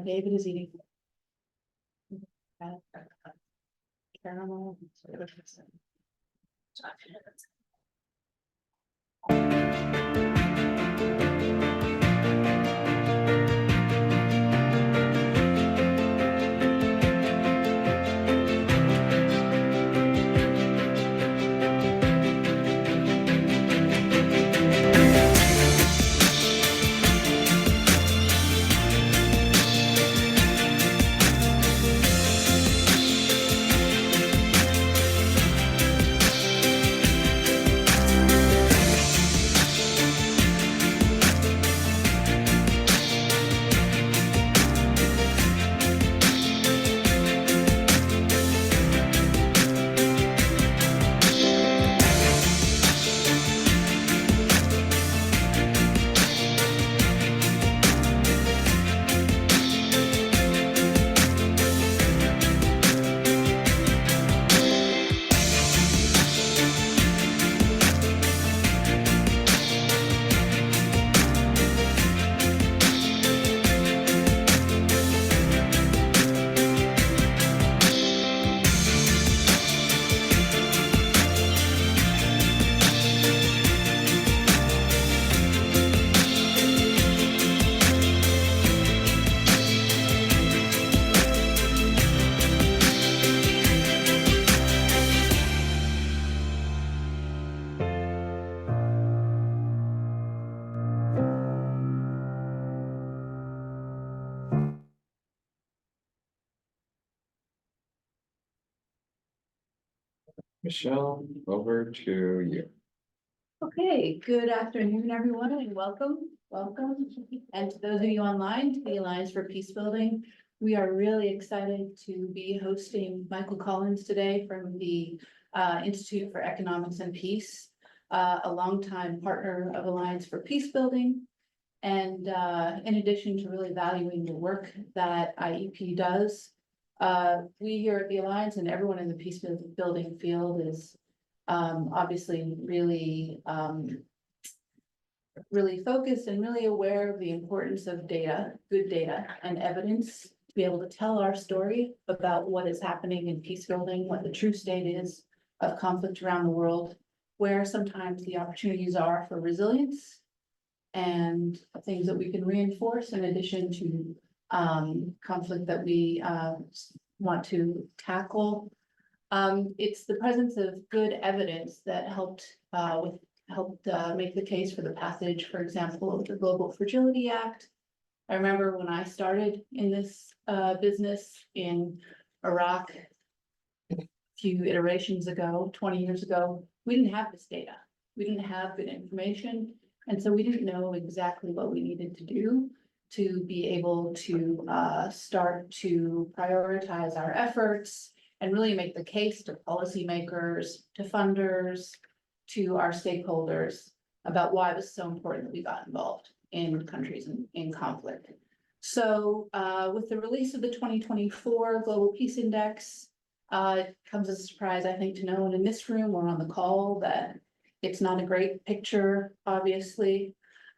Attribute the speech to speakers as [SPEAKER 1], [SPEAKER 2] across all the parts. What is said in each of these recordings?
[SPEAKER 1] David is eating caramel.
[SPEAKER 2] Michelle, over to you.
[SPEAKER 1] Okay, good afternoon, everyone, and welcome. And to those of you online to the Alliance for Peacebuilding, we are really excited to be hosting Michael Collins today from the Institute for Economics and Peace, a longtime partner of Alliance for Peacebuilding. And in addition to really valuing the work that IEP does, we here at the Alliance and everyone in the peacebuilding field is obviously really focused and really aware of the importance of data, good data and evidence to be able to tell our story about what is happening in peacebuilding, what the true state is of conflict around the world, where sometimes the opportunities are for resilience and things that we can reinforce in addition to conflict that we want to tackle. It's the presence of good evidence that helped make the case for the passage, for example, of the Global Fragility Act. I remember when I started in this business in Iraq a few iterations ago, 20 years ago, we didn't have this data. We didn't have good information. And so we didn't know exactly what we needed to do to be able to start to prioritize our efforts and really make the case to policymakers, to funders, to our stakeholders about why it was so important that we got involved in countries in conflict. So with the release of the 2024 Global Peace Index, it comes as a surprise, I think, to no one in this room or on the call that it's not a great picture, obviously.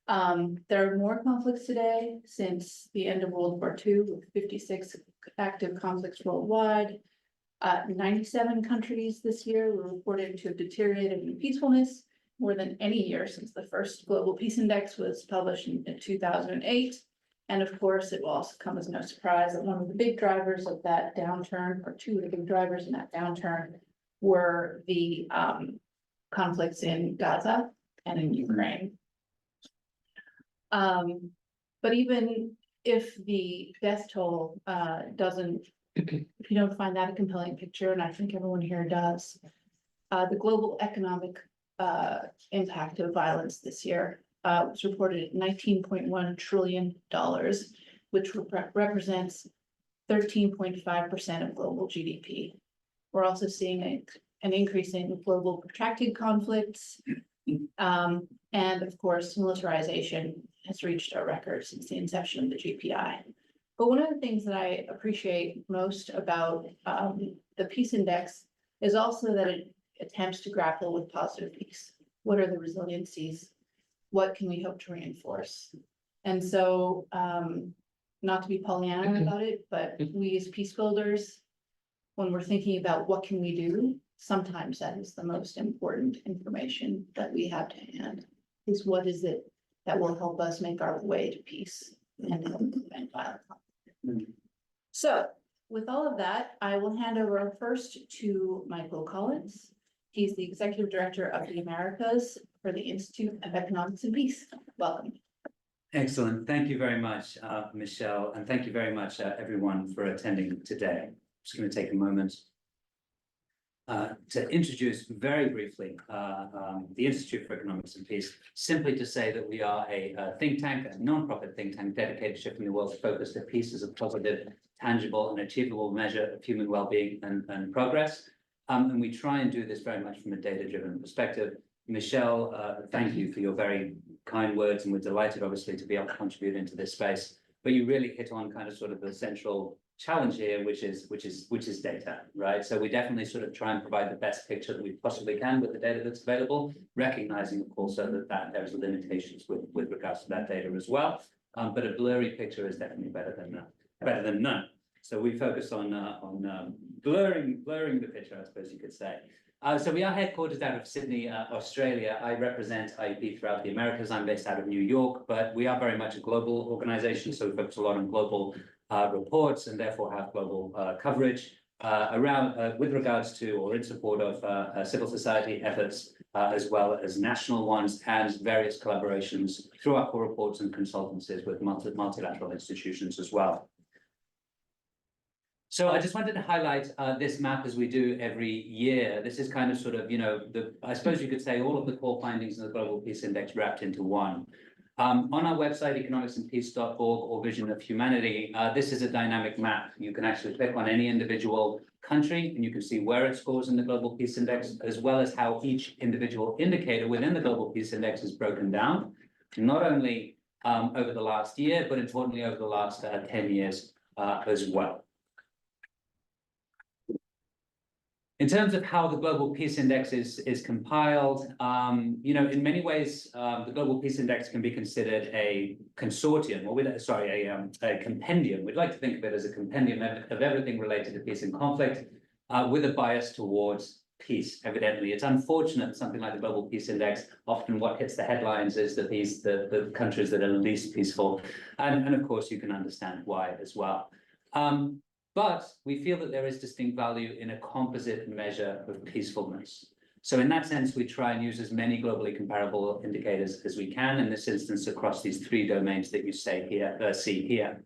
[SPEAKER 1] There are more conflicts today since the end of World War II, with 56 active conflicts worldwide. 97 countries this year were reported to have deteriorated in peacefulness more than any year since the first Global Peace Index was published in 2008. And of course, it will also come as no surprise that one of the big drivers of that downturn, or two of the big drivers in that downturn, were the conflicts in Gaza and in Ukraine. But even if the death toll if you don't find that a compelling picture, and I think everyone here does, the global economic impact of violence this year was reported at $19.1 trillion, which represents 13.5% of global GDP. We're also seeing an increase in global protracted conflicts. And of course, militarization has reached a record since the inception of the GPI. But one of the things that I appreciate most about the Peace Index is also that it attempts to grapple with positive peace. What are the resiliencies? What can we hope to reinforce? And so not to be Pollyanna about it, but we as peace builders, when we're thinking about what can we do, sometimes that is the most important information that we have to hand, is what is it that will help us make our way to peace and violence. So with all of that, I will hand over first to Michael Collins. He's the Executive Director of the Americas for the Institute of Economics and Peace. Welcome.
[SPEAKER 3] Excellent. Thank you very much, Michelle, and thank you very much, everyone, for attending today. I'm just going to take a moment to introduce very briefly the Institute for Economics and Peace, simply to say that we are a think tank, a non-profit think tank dedicated to shifting the world focused at peace as a positive, tangible and achievable measure of human well-being and progress. And we try and do this very much from a data-driven perspective. Michelle, thank you for your very kind words, and we're delighted, obviously, to be able to contribute into this space. But you really hit on kind of sort of the central challenge here, which is data, right? So we definitely sort of try and provide the best picture that we possibly can with the data that's available, recognizing, of course, that there's limitations with regards to that data as well. But a blurry picture is definitely better than none. So we focus on blurring the picture, I suppose you could say. So we are headquartered out of Sydney, Australia. I represent IEP throughout the Americas. I'm based out of New York, but we are very much a global organization. So we focus a lot on global reports and therefore have global coverage with regards to or in support of civil society efforts, as well as national ones and various collaborations through our core reports and consultancies with multilateral institutions as well. So I just wanted to highlight this map as we do every year. This is kind of sort of, I suppose you could say all of the core findings of the Global Peace Index wrapped into one. On our website, economicsandpeace.org or Vision of Humanity, this is a dynamic map. You can actually click on any individual country and you can see where it scores in the Global Peace Index, as well as how each individual indicator within the Global Peace Index is broken down, not only over the last year, but importantly over the last 10 years as well. In terms of how the Global Peace Index is compiled, in many ways, the Global Peace Index can be considered a consortium, or a compendium. We'd like to think of it as a compendium of everything related to peace and conflict, with a bias towards peace. Evidently, it's unfortunate something like the Global Peace Index, often what hits the headlines is that the countries that are least peaceful, and of course you can understand why as well. But we feel that there is distinct value in a composite measure of peacefulness. So in that sense, we try and use as many globally comparable indicators as we can, in this instance, across these three domains that you see here.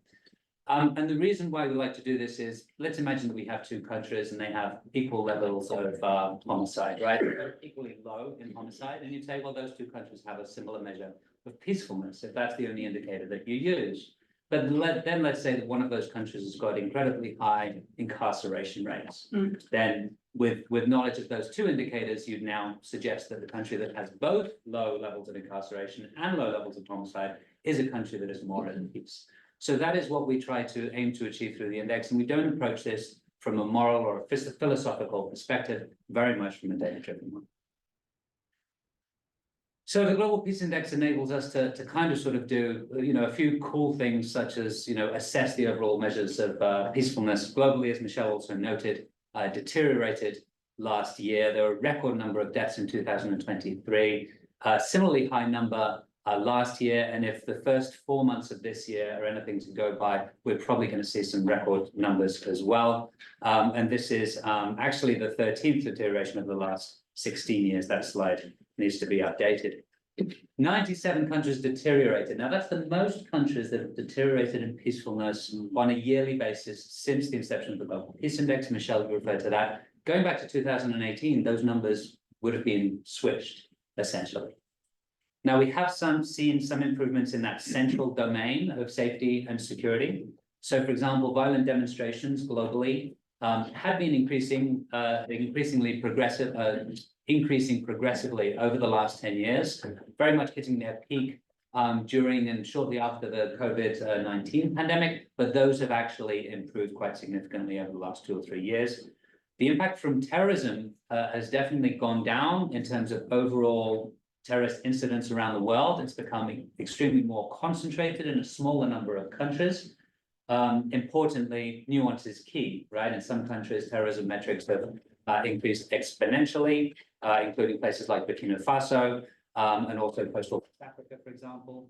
[SPEAKER 3] And the reason why we like to do this is, let's imagine that we have two countries and they have equal levels of homicide, right? They're equally low in homicide, and you'd say, well, those two countries have a similar measure of peacefulness, if that's the only indicator that you use. But then let's say that one of those countries has got incredibly high incarceration rates. Then with knowledge of those two indicators, you'd now suggest that the country that has both low levels of incarceration and low levels of homicide is a country that is more at peace. So that is what we try to aim to achieve through the index. And we don't approach this from a moral or a philosophical perspective, very much from a data-driven one. So the Global Peace Index enables us to kind of sort of do, a few cool things, such as, assess the overall measures of peacefulness globally, as Michelle also noted, deteriorated last year. There were a record number of deaths in 2023, similarly high number last year. And if the first 4 months of this year are anything to go by, we're probably going to see some record numbers as well. And this is actually the 13th deterioration of the last 16 years. That slide needs to be updated. 97 countries deteriorated. Now, that's the most countries that have deteriorated in peacefulness on a yearly basis since the inception of the Global Peace Index. Michelle referred to that. Going back to 2018, those numbers would have been switched, essentially. Now, we have seen some improvements in that central domain of safety and security. So, for example, violent demonstrations globally had been increasing progressively over the last 10 years, very much hitting their peak during and shortly after the COVID-19 pandemic, but those have actually improved quite significantly over the last 2 or 3 years. The impact from terrorism has definitely gone down in terms of overall terrorist incidents around the world. It's becoming extremely more concentrated in a smaller number of countries. Importantly, nuance is key, right? In some countries, terrorism metrics have increased exponentially, including places like Burkina Faso, and also post-war Africa, for example.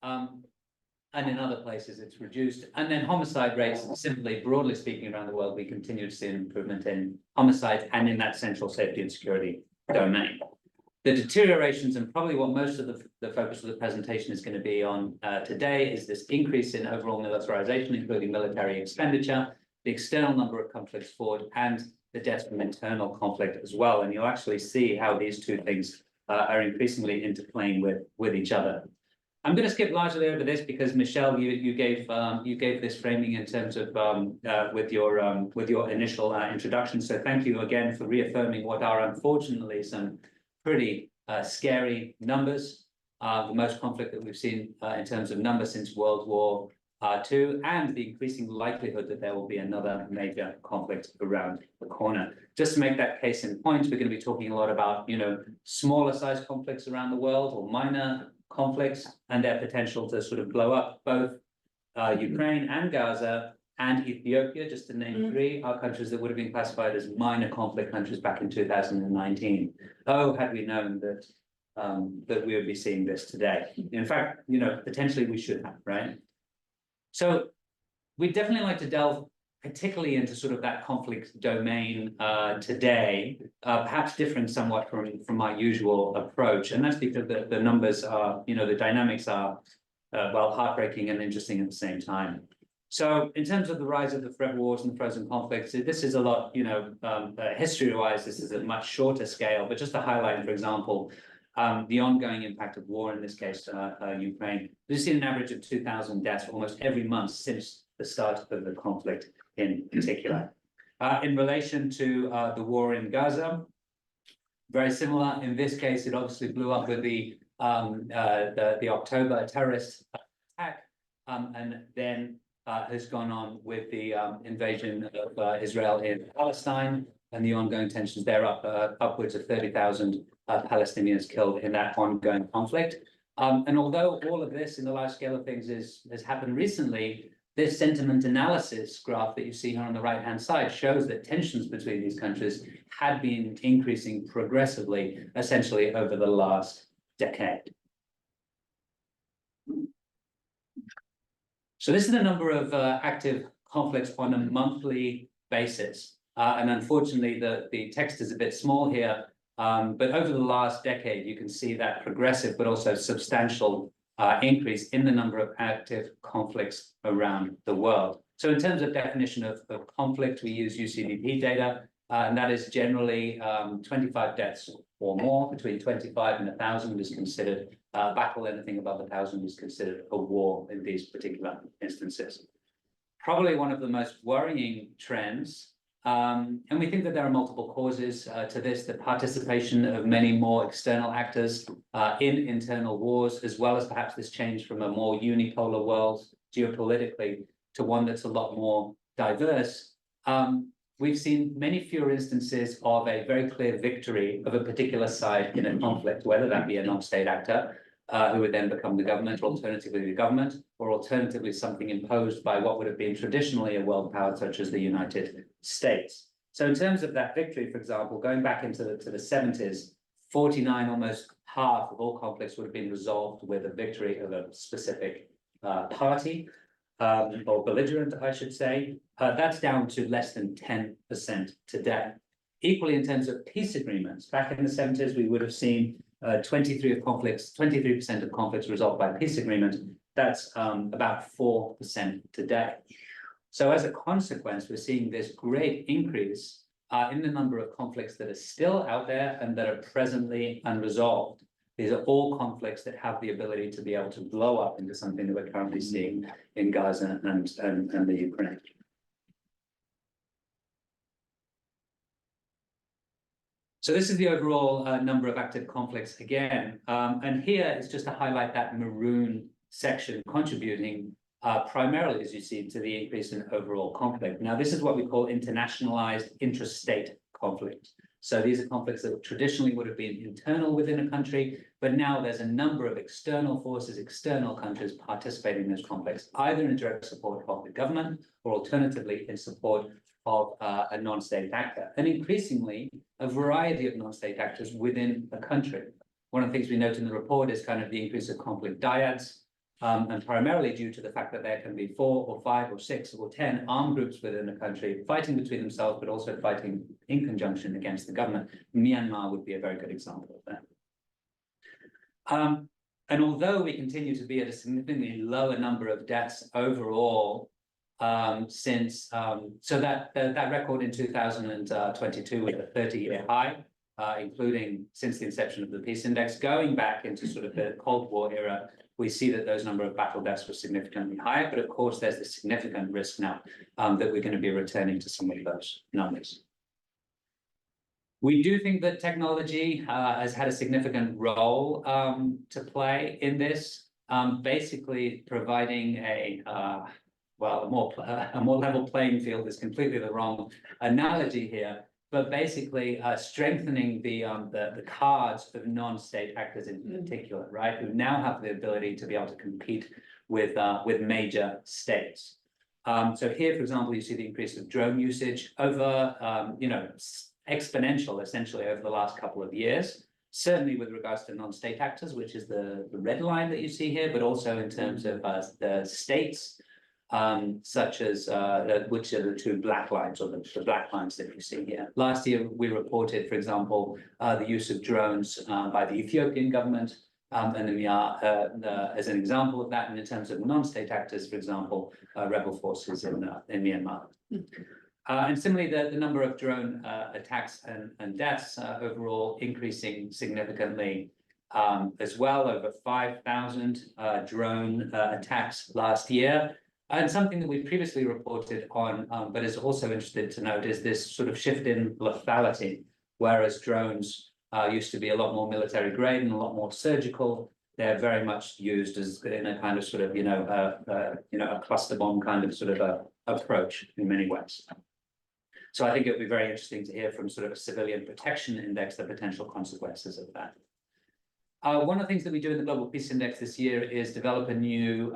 [SPEAKER 3] And in other places, it's reduced. And then homicide rates, simply, broadly speaking, around the world, we continue to see an improvement in homicides and in that central safety and security domain. The deteriorations, and probably what most of the focus of the presentation is going to be on today, is this increase in overall militarization, including military expenditure, the external number of conflicts fought, and the deaths from internal conflict as well. And you'll actually see how these two things are increasingly interplaying with each other. I'm going to skip largely over this because Michelle, you gave this framing in terms of with your initial introduction. So thank you again for reaffirming what are unfortunately some pretty scary numbers. The most conflict that we've seen in terms of numbers since World War II, and the increasing likelihood that there will be another major conflict around the corner. Just to make that case in point, we're going to be talking a lot about smaller size conflicts around the world, or minor conflicts, and their potential to sort of blow up. Both Ukraine and Gaza and Ethiopia, just to name three, are countries that would have been classified as minor conflict countries back in 2019. Oh, had we known that that we would be seeing this today. In fact, potentially we should have, right? So we'd definitely like to delve particularly into sort of that conflict domain today, perhaps different somewhat from my usual approach. And that's because the numbers are, the dynamics are, well, heartbreaking and interesting at the same time. So in terms of the rise of the forever wars and the frozen conflicts, this is a lot, history-wise, this is a much shorter scale, but just to highlight, for example, the ongoing impact of war, in this case, Ukraine. We've seen an average of 2,000 deaths almost every month since the start of the conflict in particular. In relation to the war in Gaza, very similar. In this case, it obviously blew up with the October terrorist attack, and then has gone on with the invasion of Israel in Palestine and the ongoing tensions there, upwards of 30,000 Palestinians killed in that ongoing conflict. And although all of this in the large scale of things has happened recently, this sentiment analysis graph that you see here on the right-hand side shows that tensions between these countries had been increasing progressively, essentially over the last decade. So this is the number of active conflicts on a monthly basis. And unfortunately, the text is a bit small here, but over the last decade, you can see that progressive but also substantial increase in the number of active conflicts around the world. So in terms of definition of conflict, we use UCDP data, and that is generally 25 deaths or more. Between 25 and 1,000 is considered battle. Anything above 1,000 is considered a war in these particular instances. Probably one of the most worrying trends, and we think that there are multiple causes to this, the participation of many more external actors in internal wars, as well as perhaps this change from a more unipolar world geopolitically to one that's a lot more diverse. We've seen many fewer instances of a very clear victory of a particular side in a conflict, whether that be a non-state actor who would then become the government, or alternatively the government, or alternatively something imposed by what would have been traditionally a world power such as the United States. So in terms of that victory, for example, going back into the 70s, 49, almost half of all conflicts would have been resolved with a victory of a specific party, or belligerent, I should say. That's down to less than 10% today. Equally, in terms of peace agreements, back in the 70s, we would have seen 23% of conflicts resolved by peace agreement. That's about 4% today. So as a consequence, we're seeing this great increase in the number of conflicts that are still out there and that are presently unresolved. These are all conflicts that have the ability to be able to blow up into something that we're currently seeing in Gaza and the Ukraine. So this is the overall number of active conflicts again. And here is just to highlight that maroon section contributing primarily, as you see, to the increase in overall conflict. Now, this is what we call internationalized intrastate conflict. So these are conflicts that traditionally would have been internal within a country, but now there's a number of external forces, external countries participating in those conflicts, either in direct support of the government or alternatively in support of a non-state actor, and increasingly a variety of non-state actors within a country. One of the things we note in the report is kind of the increase of conflict dyads, and primarily due to the fact that there can be 4 or 5 or 6 or 10 armed groups within a country fighting between themselves, but also fighting in conjunction against the government. Myanmar would be a very good example of that. And although we continue to be at a significantly lower number of deaths overall, since so that record in 2022 was a 30-year high, including since the inception of the Peace Index. Going back into sort of the Cold War era, we see that those number of battle deaths were significantly higher, but of course there's the significant risk now that we're going to be returning to some of those numbers. We do think that technology has had a significant role to play in this, basically providing a more level playing field is completely the wrong analogy here, but basically strengthening the cards of non-state actors in particular, right, who now have the ability to be able to compete with major states. So here, for example, you see the increase of drone usage over, exponential essentially over the last couple of years. Certainly with regards to non-state actors, which is the red line that you see here, but also in terms of the states, such as which are the 2 black lines, or the black lines that you see here. Last year, we reported, for example, the use of drones by the Ethiopian government, and we are as an example of that. And in terms of non-state actors, for example, rebel forces in Myanmar. And similarly, the number of drone attacks and deaths overall increasing significantly as well, over 5,000 drone attacks last year. And something that we previously reported on, but is also interesting to note, is this sort of shift in lethality, whereas drones used to be a lot more military grade and a lot more surgical. They're very much used as in a kind of sort of, a cluster bomb kind of sort of approach in many ways. So I think it would be very interesting to hear from sort of a civilian protection index the potential consequences of that. One of the things that we do in the Global Peace Index this year is develop a new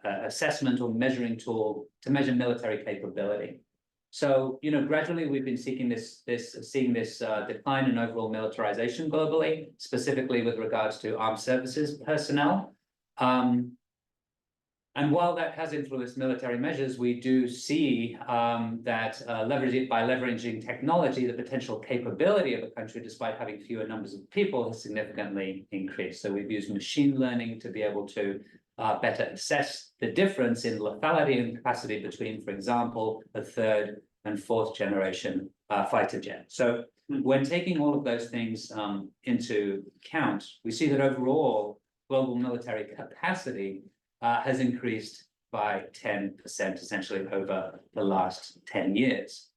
[SPEAKER 3] assessment or measuring tool to measure military capability. So, gradually we've been seeing this decline in overall militarization globally, specifically with regards to armed services personnel. And while that has influenced military measures, we do see that by leveraging technology, the potential capability of a country, despite having fewer numbers of people, has significantly increased. So we've used machine learning to be able to better assess the difference in lethality and capacity between, for example, a 3rd and 4th generation fighter jet. So when taking all of those things into account, we see that overall global military capacity has increased by 10% essentially over the last 10 years.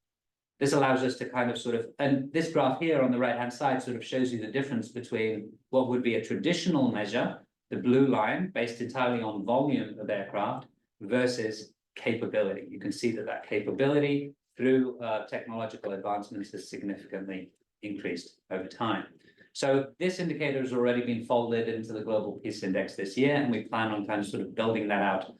[SPEAKER 3] This allows us to kind of and this graph here on the right-hand side sort of shows you the difference between what would be a traditional measure, the blue line, based entirely on volume of aircraft, versus capability. You can see that capability through technological advancements has significantly increased over time. So this indicator has already been folded into the Global Peace Index this year, and we plan on kind of sort of building that out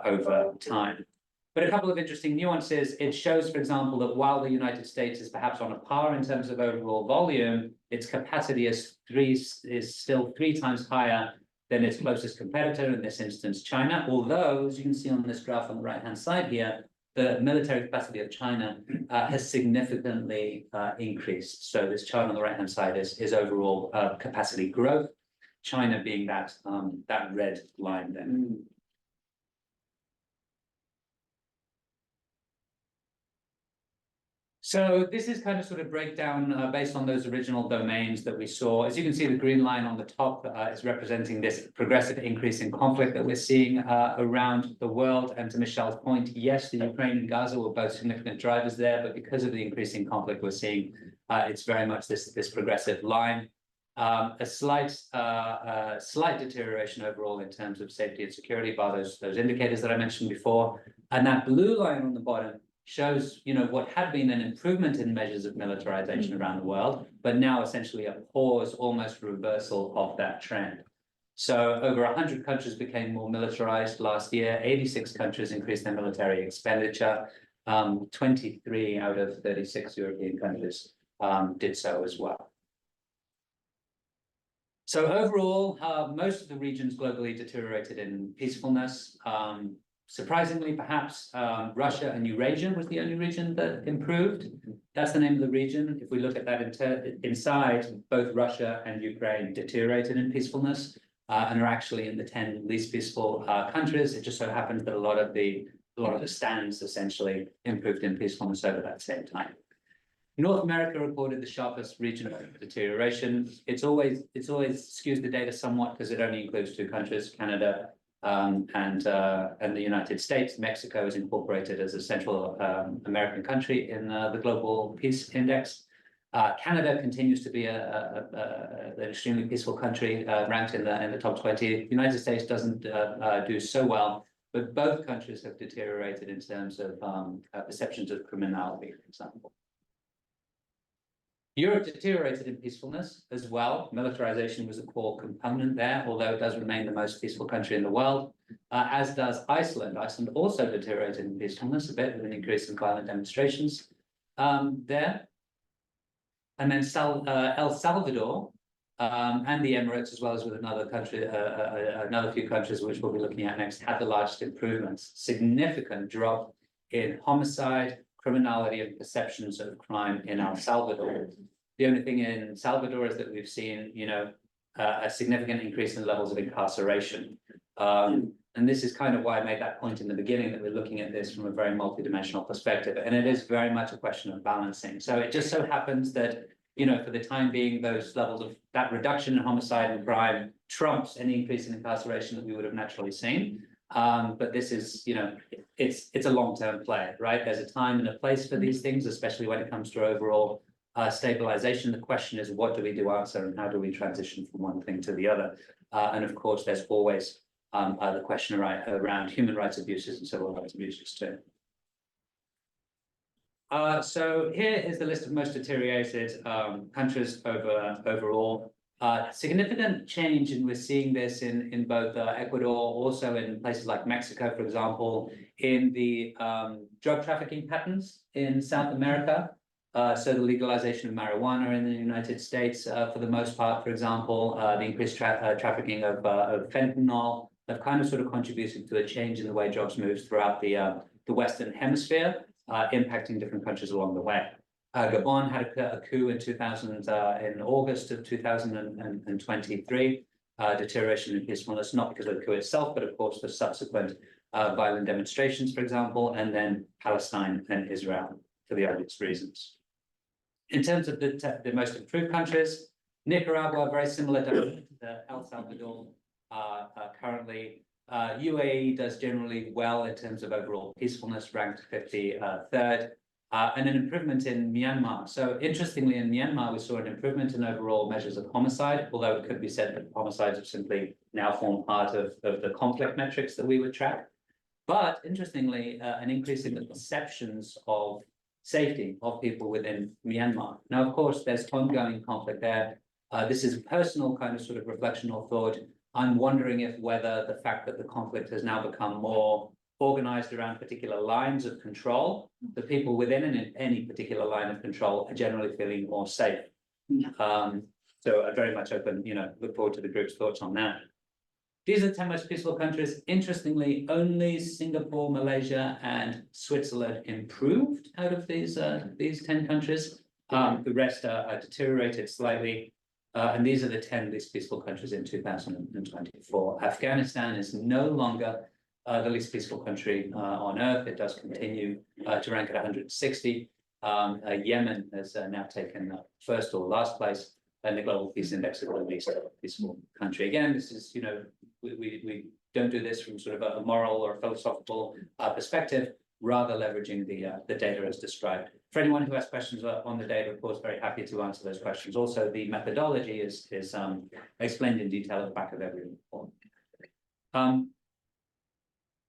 [SPEAKER 3] over time. But a couple of interesting nuances. It shows, for example, that while the United States is perhaps on a par in terms of overall volume, its capacity is still 3 times higher than its closest competitor, in this instance, China. Although, as you can see on this graph on the right-hand side here, the military capacity of China has significantly increased. So this chart on the right-hand side is overall capacity growth, China being that red line there. So this is kind of sort of breakdown based on those original domains that we saw. As you can see, the green line on the top is representing this progressive increase in conflict that we're seeing around the world. And to Michelle's point, yes, the Ukraine and Gaza were both significant drivers there, but because of the increasing conflict we're seeing, it's very much this progressive line. A slight deterioration overall in terms of safety and security by those indicators that I mentioned before. And that blue line on the bottom shows, what had been an improvement in measures of militarization around the world, but now essentially a pause, almost reversal of that trend. So over 100 countries became more militarized last year. 86 countries increased their military expenditure. 23 out of 36 European countries did so as well. So overall, most of the regions globally deteriorated in peacefulness. Surprisingly, perhaps Russia and Eurasia was the only region that improved. That's the name of the region. If we look at that inside, both Russia and Ukraine deteriorated in peacefulness and are actually in the 10 least peaceful countries. It just so happens that a lot of the stands essentially improved in peacefulness over that same time. North America recorded the sharpest regional deterioration. It's always skews the data somewhat because it only includes 2 countries, Canada and the United States. Mexico is incorporated as a Central American country in the Global Peace Index. Canada continues to be an extremely peaceful country, ranked in the top 20. The United States doesn't do so well, but both countries have deteriorated in terms of perceptions of criminality, for example. Europe deteriorated in peacefulness as well. Militarization was a core component there, although it does remain the most peaceful country in the world, as does Iceland. Iceland also deteriorated in peacefulness a bit with an increase in violent demonstrations there. And then El Salvador and the Emirates, as well as with another country, another few countries which we'll be looking at next, had the largest improvements. Significant drop in homicide, criminality, and perceptions of crime in El Salvador. The only thing in Salvador is that we've seen, a significant increase in levels of incarceration. And this is kind of why I made that point in the beginning, that we're looking at this from a very multidimensional perspective. And it is very much a question of balancing. So it just so happens that, for the time being, those levels of that reduction in homicide and crime trumps any increase in incarceration that we would have naturally seen. But this is, it's a long-term play, right? There's a time and a place for these things, especially when it comes to overall stabilization. The question is, what do we do answer, and how do we transition from one thing to the other? And of course, there's always the question around human rights abuses and civil rights abuses too. So here is the list of most deteriorated countries overall. Significant change, and we're seeing this in both Ecuador, also in places like Mexico, for example, in the drug trafficking patterns in South America. So the legalization of marijuana in the United States, for the most part, for example, the increased trafficking of fentanyl have kind of sort of contributed to a change in the way drugs moves throughout the Western Hemisphere, impacting different countries along the way. Gabon had a coup in in August of 2023, deterioration in peacefulness, not because of the coup itself, but of course the subsequent violent demonstrations, for example, and then Palestine and Israel for the obvious reasons. In terms of the most improved countries, Nicaragua, very similar to El Salvador currently. UAE does generally well in terms of overall peacefulness, ranked 53rd. And an improvement in Myanmar. So interestingly, in Myanmar, we saw an improvement in overall measures of homicide, although it could be said that homicides have simply now formed part of the conflict metrics that we would track. But interestingly, an increase in the perceptions of safety of people within Myanmar. Now, of course, there's ongoing conflict there. This is a personal kind of sort of reflection or thought. I'm wondering if whether the fact that the conflict has now become more organized around particular lines of control, the people within any particular line of control are generally feeling more safe. So I'm very much open, look forward to the group's thoughts on that. These are the 10 most peaceful countries. Interestingly, only Singapore, Malaysia, and Switzerland improved out of these 10 countries. The rest are deteriorated slightly. And these are the 10 least peaceful countries in 2024. Afghanistan is no longer the least peaceful country on earth. It does continue to rank at 160. Yemen has now taken first or last place in the Global Peace Index of the least peaceful country. Again, this is, we don't do this from sort of a moral or philosophical perspective, rather leveraging the data as described. For anyone who has questions on the data, of course, very happy to answer those questions. Also, the methodology is explained in detail at the back of every report.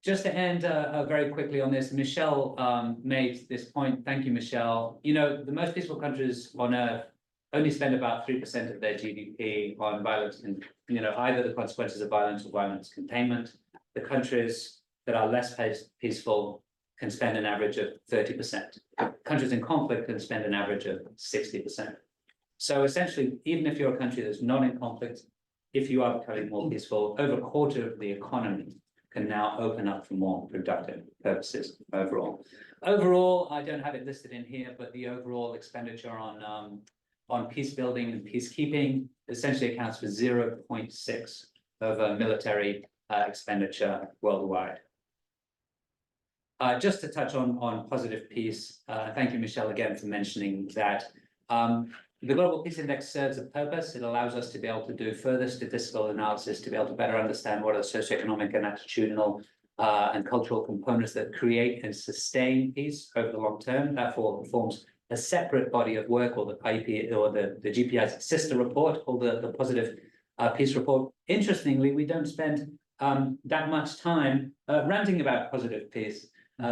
[SPEAKER 3] just to end very quickly on this, Michelle made this point. Thank you, Michelle. You know, the most peaceful countries on earth only spend about 3% of their GDP on violence and, you know, either the consequences of violence or violence containment. The countries that are less peaceful can spend an average of 30%. Countries in conflict can spend an average of 60%. So essentially, even if you're a country that's not in conflict, if you are becoming more peaceful, over a quarter of the economy can now open up for more productive purposes overall. Overall, I don't have it listed in here, but the overall expenditure on peace building and peacekeeping essentially accounts for 0.6 of military expenditure worldwide. Just to touch on positive peace, thank you, Michelle, again for mentioning that. The Global Peace Index serves a purpose. It allows us to be able to do further statistical analysis to be able to better understand what are socioeconomic and attitudinal and cultural components that create and sustain peace over the long term. Therefore, forms a separate body of work, or the IP or the GPI's sister report called the Positive Peace Report. Interestingly, we don't spend that much time ranting about positive peace.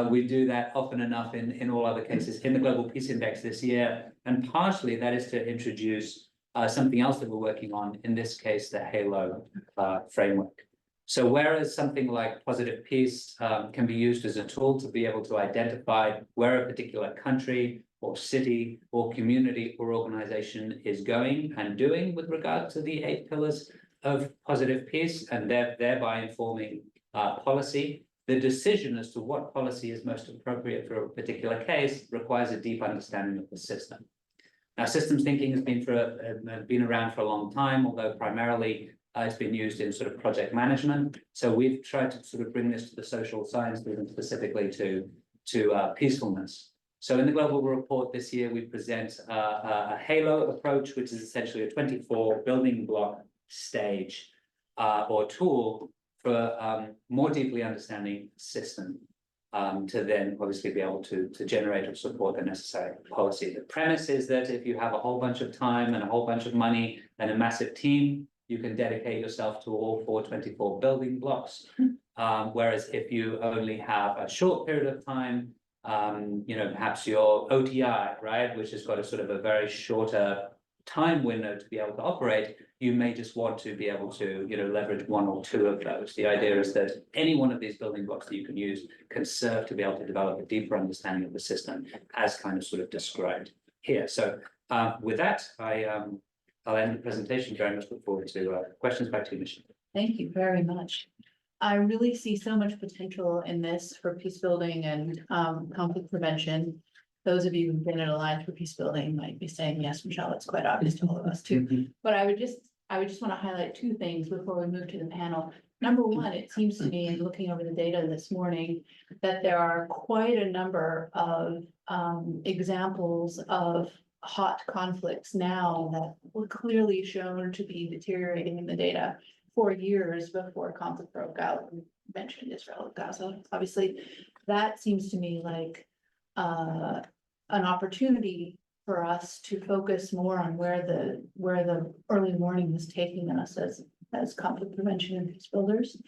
[SPEAKER 3] We do that often enough in all other cases in the Global Peace Index this year. And partially that is to introduce something else that we're working on, in this case, the HALO framework. So whereas something like positive peace can be used as a tool to be able to identify where a particular country or city or community or organization is going and doing with regard to the 8 pillars of positive peace, and thereby informing policy, the decision as to what policy is most appropriate for a particular case requires a deep understanding of the system. Now, systems thinking has been around for a long time, although primarily it's been used in sort of project management. So we've tried to sort of bring this to the social sciences and specifically to peacefulness. So in the global report this year, we present a HALO approach, which is essentially a 24 building block stage or tool for more deeply understanding the system to then obviously be able to generate or support the necessary policy. The premise is that if you have a whole bunch of time and a whole bunch of money and a massive team, you can dedicate yourself to all 24 building blocks. Whereas if you only have a short period of time, you know, perhaps your OTI, right, which has got a sort of a very shorter time window to be able to operate, you may just want to be able to, you know, leverage 1 or 2 of those. The idea is that any one of these building blocks that you can use can serve to be able to develop a deeper understanding of the system, as kind of sort of described here. So with that, I'll end the presentation. Very much look forward to questions back to you, Michelle.
[SPEAKER 1] Thank you very much. I really see so much potential in this for peace building and conflict prevention. Those of you who've been in Alliance for Peacebuilding might be saying, yes, Michelle, it's quite obvious to all of us too. But I would just want to highlight 2 things before we move to the panel. Number one, it seems to me, looking over the data this morning, that there are quite a number of examples of hot conflicts now that were clearly shown to be deteriorating in the data for years before conflict broke out. We mentioned Israel and Gaza. Obviously, that seems to me like an opportunity for us to focus more on where the early warning is taking us as conflict prevention and peace builders.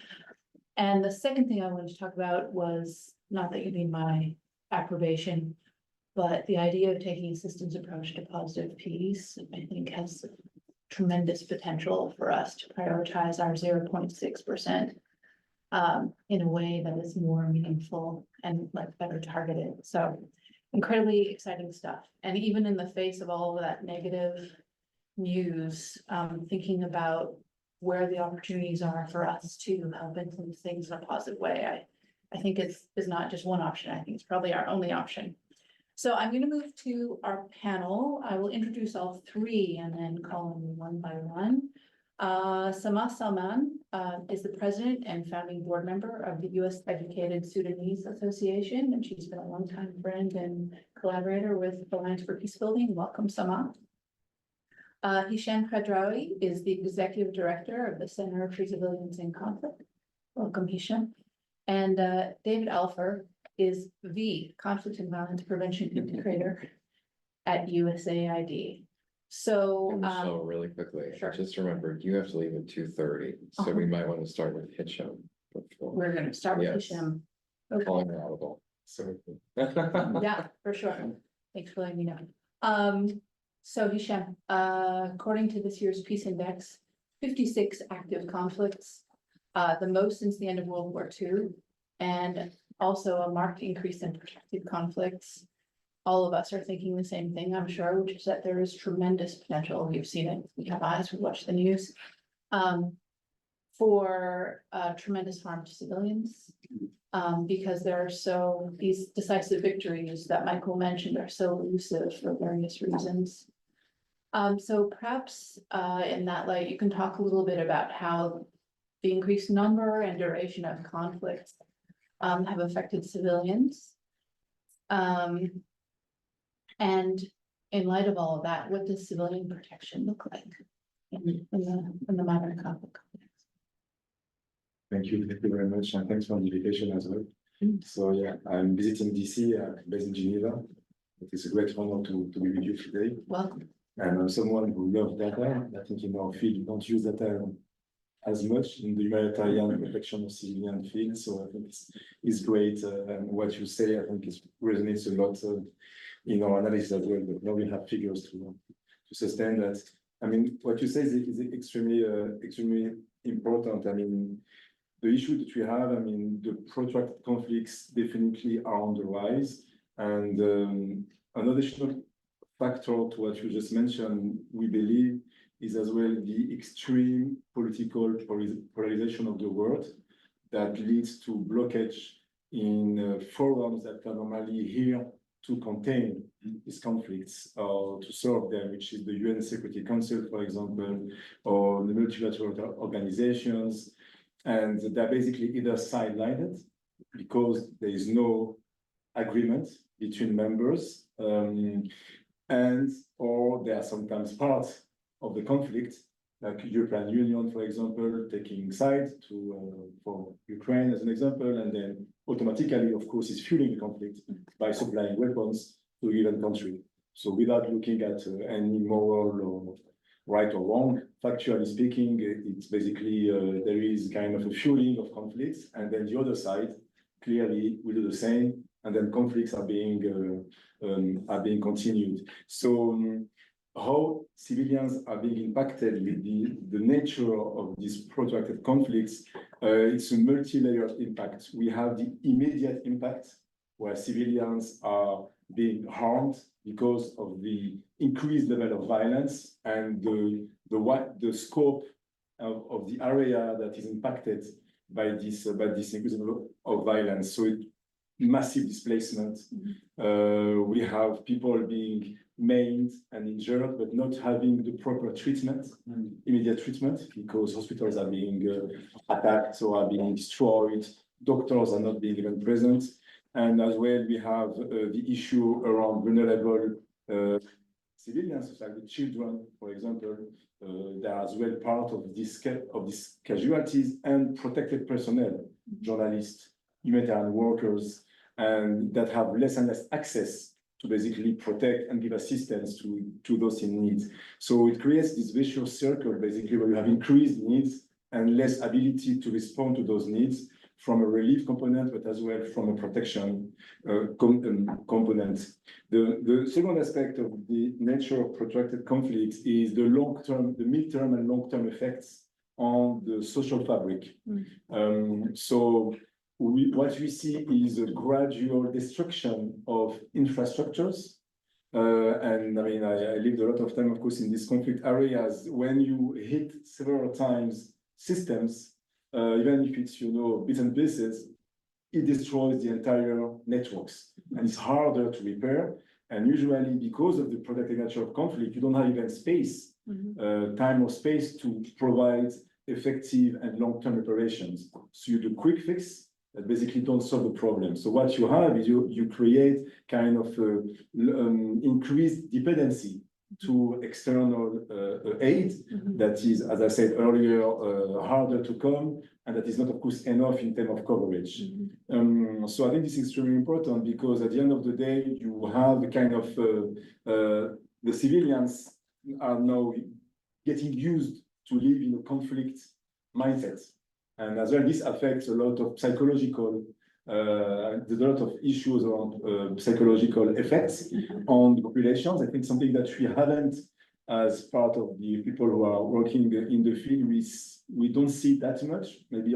[SPEAKER 1] And the second thing I wanted to talk about was, not that you need my approbation, but the idea of taking a systems approach to positive peace, I think, has tremendous potential for us to prioritize our 0.6% in a way that is more meaningful and like better targeted. So incredibly exciting stuff. And even in the face of all of that negative news, thinking about where the opportunities are for us to help influence things in a positive way, I think is not just one option. I think it's probably our only option. So I'm going to move to our panel. I will introduce all 3 and then call them one by one. Sama Salman is the president and founding board member of the U.S. Educated Sudanese Association, and she's been a longtime friend and collaborator with Alliance for Peacebuilding. Welcome, Sama. Hisham Khadraoui is the executive director of the Center for Civilians in Conflict. Welcome, Hisham. And David Alfer is the Conflict and Violence Prevention Integrator at USAID. So,
[SPEAKER 2] Michelle, really quickly,
[SPEAKER 1] sure.
[SPEAKER 2] just remember, you have to leave at 2:30, so we might want to start with Hitchum.
[SPEAKER 1] We're gonna start with
[SPEAKER 2] Yes.
[SPEAKER 1] Hisham. Okay.
[SPEAKER 2] Vulnerable. So.
[SPEAKER 1] Yeah, for sure. Thanks for letting me know. So Hisham, according to this year's Peace Index, 56 active conflicts, the most since the end of World War II, and also a marked increase in protected conflicts. All of us are thinking the same thing, I'm sure, which is that there is tremendous potential. We've seen it. We have eyes, we watch the news. For tremendous harm to civilians. Because there are these decisive victories that Michael mentioned are so elusive for various reasons. So perhaps in that light, you can talk a little bit about how the increased number and duration of conflicts have affected civilians. And in light of all of that, what does civilian protection look like in the modern conflict context?
[SPEAKER 4] Thank you very much, and thanks for the invitation as well. So yeah, I'm visiting DC, based in Geneva. It is a great honor to be with you today.
[SPEAKER 1] Welcome.
[SPEAKER 4] And I'm someone who loves data. I think in our field, we don't use data as much in the humanitarian protection of civilian field. So I think it's great. And what you say, I think it resonates a lot in our analysis as well. But now we have figures to sustain that. I mean, what you say is extremely important. I mean, the issue that we have, I mean, the protracted conflicts definitely are on the rise. And an additional factor to what you just mentioned, we believe, is as well the extreme political polarization of the world that leads to blockage in forums that are normally here to contain these conflicts or to solve them, which is the UN Security Council, for example, or the multilateral organizations. And they're basically either sidelined because there is no agreement between members, and or they are sometimes part of the conflict, like European Union, for example, taking side for Ukraine as an example, and then automatically, of course, is fueling the conflict by supplying weapons to a given country. So without looking at any moral or right or wrong, factually speaking, it's basically there is kind of a fueling of conflicts, and then the other side clearly will do the same, and then conflicts are being continued. So how civilians are being impacted with the nature of these protracted conflicts, it's a multi-layered impact. We have the immediate impact where civilians are being harmed because of the increased level of violence and the scope of the area that is impacted by this increase of violence. So massive displacement. We have people being maimed and injured, but not having the proper treatment, immediate treatment, because hospitals are being attacked or are being destroyed. Doctors are not being even present. And as well, we have the issue around vulnerable civilians, like the children, for example. They are as well part of these casualties, and protected personnel, journalists, humanitarian workers, and that have less and less access to basically protect and give assistance to those in need. So it creates this vicious circle, basically, where you have increased needs and less ability to respond to those needs from a relief component, but as well from a protection component. The second aspect of the nature of protracted conflicts is the long-term, the mid-term and long-term effects on the social fabric. So what we see is a gradual destruction of infrastructures. And I mean, I lived a lot of time, of course, in these conflict areas. When you hit several times systems, even if it's, bits and pieces, it destroys the entire networks, and it's harder to repair. And usually, because of the protected nature of conflict, you don't have even space, time or space to provide effective and long-term reparations. So you do quick fix that basically don't solve the problem. So what you have is you create kind of increased dependency to external aid that is, as I said earlier, harder to come, and that is not, of course, enough in terms of coverage. So I think this is extremely important, because at the end of the day, you have kind of the civilians are now getting used to live in a conflict mindset. And as well, this affects a lot of psychological, there's a lot of issues around psychological effects on the populations. I think something that we haven't, as part of the people who are working in the field, we don't see that much, maybe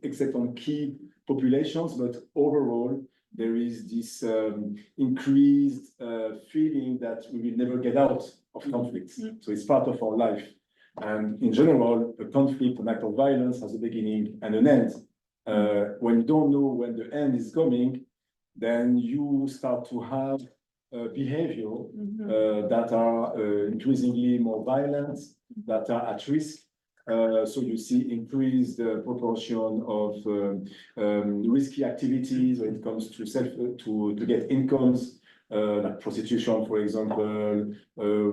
[SPEAKER 4] except on key populations, but overall, there is this increased feeling that we will never get out of conflicts. So it's part of our life. And in general, a conflict, an act of violence has a beginning and an end. When you don't know when the end is coming, then you start to have behavior that are increasingly more violent, that are at risk. So you see increased proportion of risky activities when it comes to get incomes, like prostitution, for example.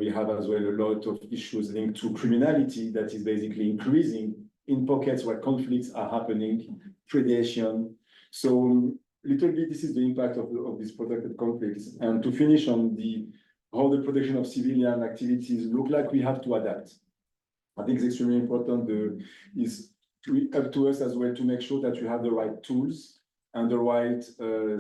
[SPEAKER 4] We have as well a lot of issues linked to criminality that is basically increasing in pockets where conflicts are happening, predation. So little bit, this is the impact of these protected conflicts. And to finish on how the protection of civilian activities look like, we have to adapt. I think it's extremely important. Is up to us as well to make sure that you have the right tools and the right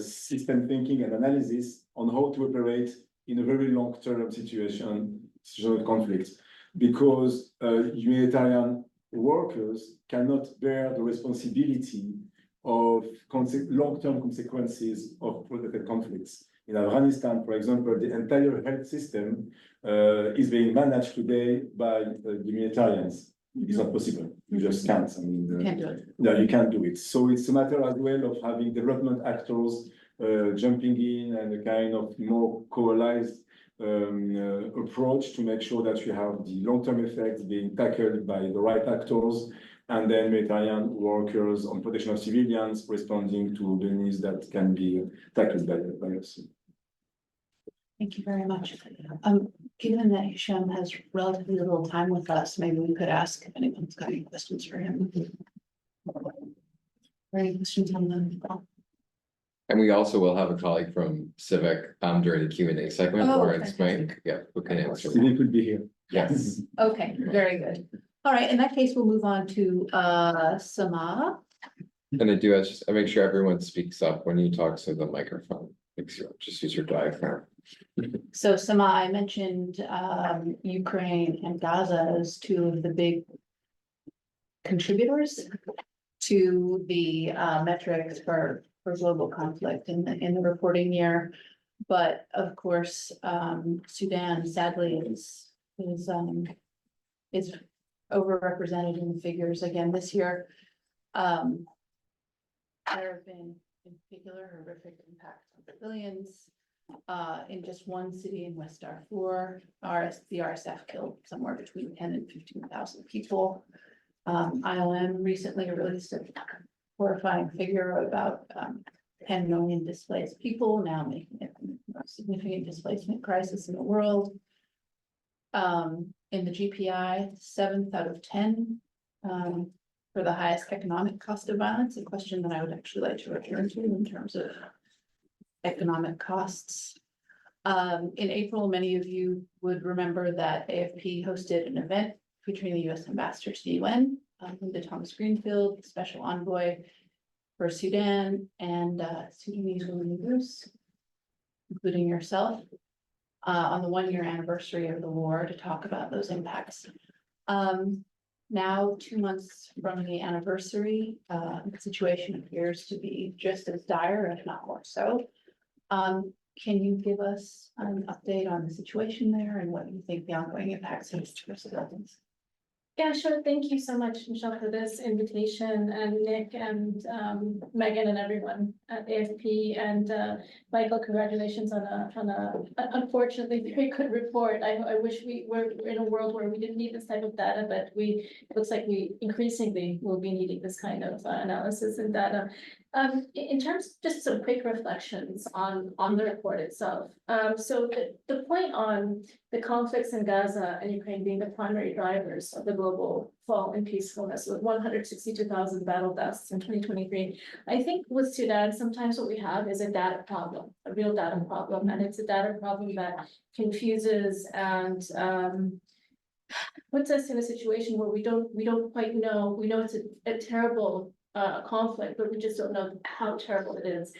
[SPEAKER 4] system thinking and analysis on how to operate in a very long-term situation of conflict, because humanitarian workers cannot bear the responsibility of long-term consequences of protected conflicts. In Afghanistan, for example, the entire health system is being managed today by the humanitarians. It's not possible. You just can't. I mean,
[SPEAKER 1] Can't do it.
[SPEAKER 4] no, you can't do it. So it's a matter as well of having development actors jumping in and a kind of more coalesced approach to make sure that you have the long-term effects being tackled by the right actors, and then humanitarian workers on protection of civilians responding to the needs that can be tackled by us.
[SPEAKER 1] Thank you very much. Given that Hisham has relatively little time with us, maybe we could ask if anyone's got any questions for him. Any questions on the?
[SPEAKER 2] And we also will have a colleague from Civic during the Q&A segment,
[SPEAKER 1] Oh,
[SPEAKER 2] Lawrence
[SPEAKER 1] fantastic.
[SPEAKER 2] Mink, who can answer.
[SPEAKER 4] Civic could be here.
[SPEAKER 2] Yes.
[SPEAKER 1] Okay, very good. All right, in that case, we'll move on to Sama.
[SPEAKER 2] And I make sure everyone speaks up when you talk to the microphone. Just use your diaphragm.
[SPEAKER 1] So Sama, I mentioned Ukraine and Gaza as two of the big contributors to the metrics for global conflict in the reporting year. But of course, Sudan sadly is overrepresented in the figures again this year. There have been in particular horrific impacts on civilians. In just one city in West Darfur, the RSF killed somewhere between 10 and 15,000 people. IOM recently released a horrifying figure of about 10 million displaced people, now making it the most significant displacement crisis in the world. In the GPI, 7th out of 10 for the highest economic cost of violence, a question that I would actually like to return to in terms of economic costs. In April, many of you would remember that AFP hosted an event featuring the U.S. ambassador to the UN, Linda Thomas-Greenfield, special envoy for Sudan, and Sudanese women leaders, including yourself, on the one-year anniversary of the war to talk about those impacts. Now, 2 months from the anniversary, the situation appears to be just as dire, if not more so. Can you give us an update on the situation there and what you think the ongoing impacts is to civilians?
[SPEAKER 5] Yeah, sure. Thank you so much, Michelle, for this invitation, and Nick and Megan and everyone at AFP, and Michael, congratulations on a unfortunately very good report. I wish we were in a world where we didn't need this type of data, but it looks like we increasingly will be needing this kind of analysis and data. In terms of just some quick reflections on the report itself. So the point on the conflicts in Gaza and Ukraine being the primary drivers of the global fall in peacefulness, with 162,000 battle deaths in 2023. I think with Sudan, sometimes what we have is a data problem, a real data problem, and it's a data problem that confuses and puts us in a situation where we don't quite know, we know it's a terrible conflict, but we just don't know how terrible it is.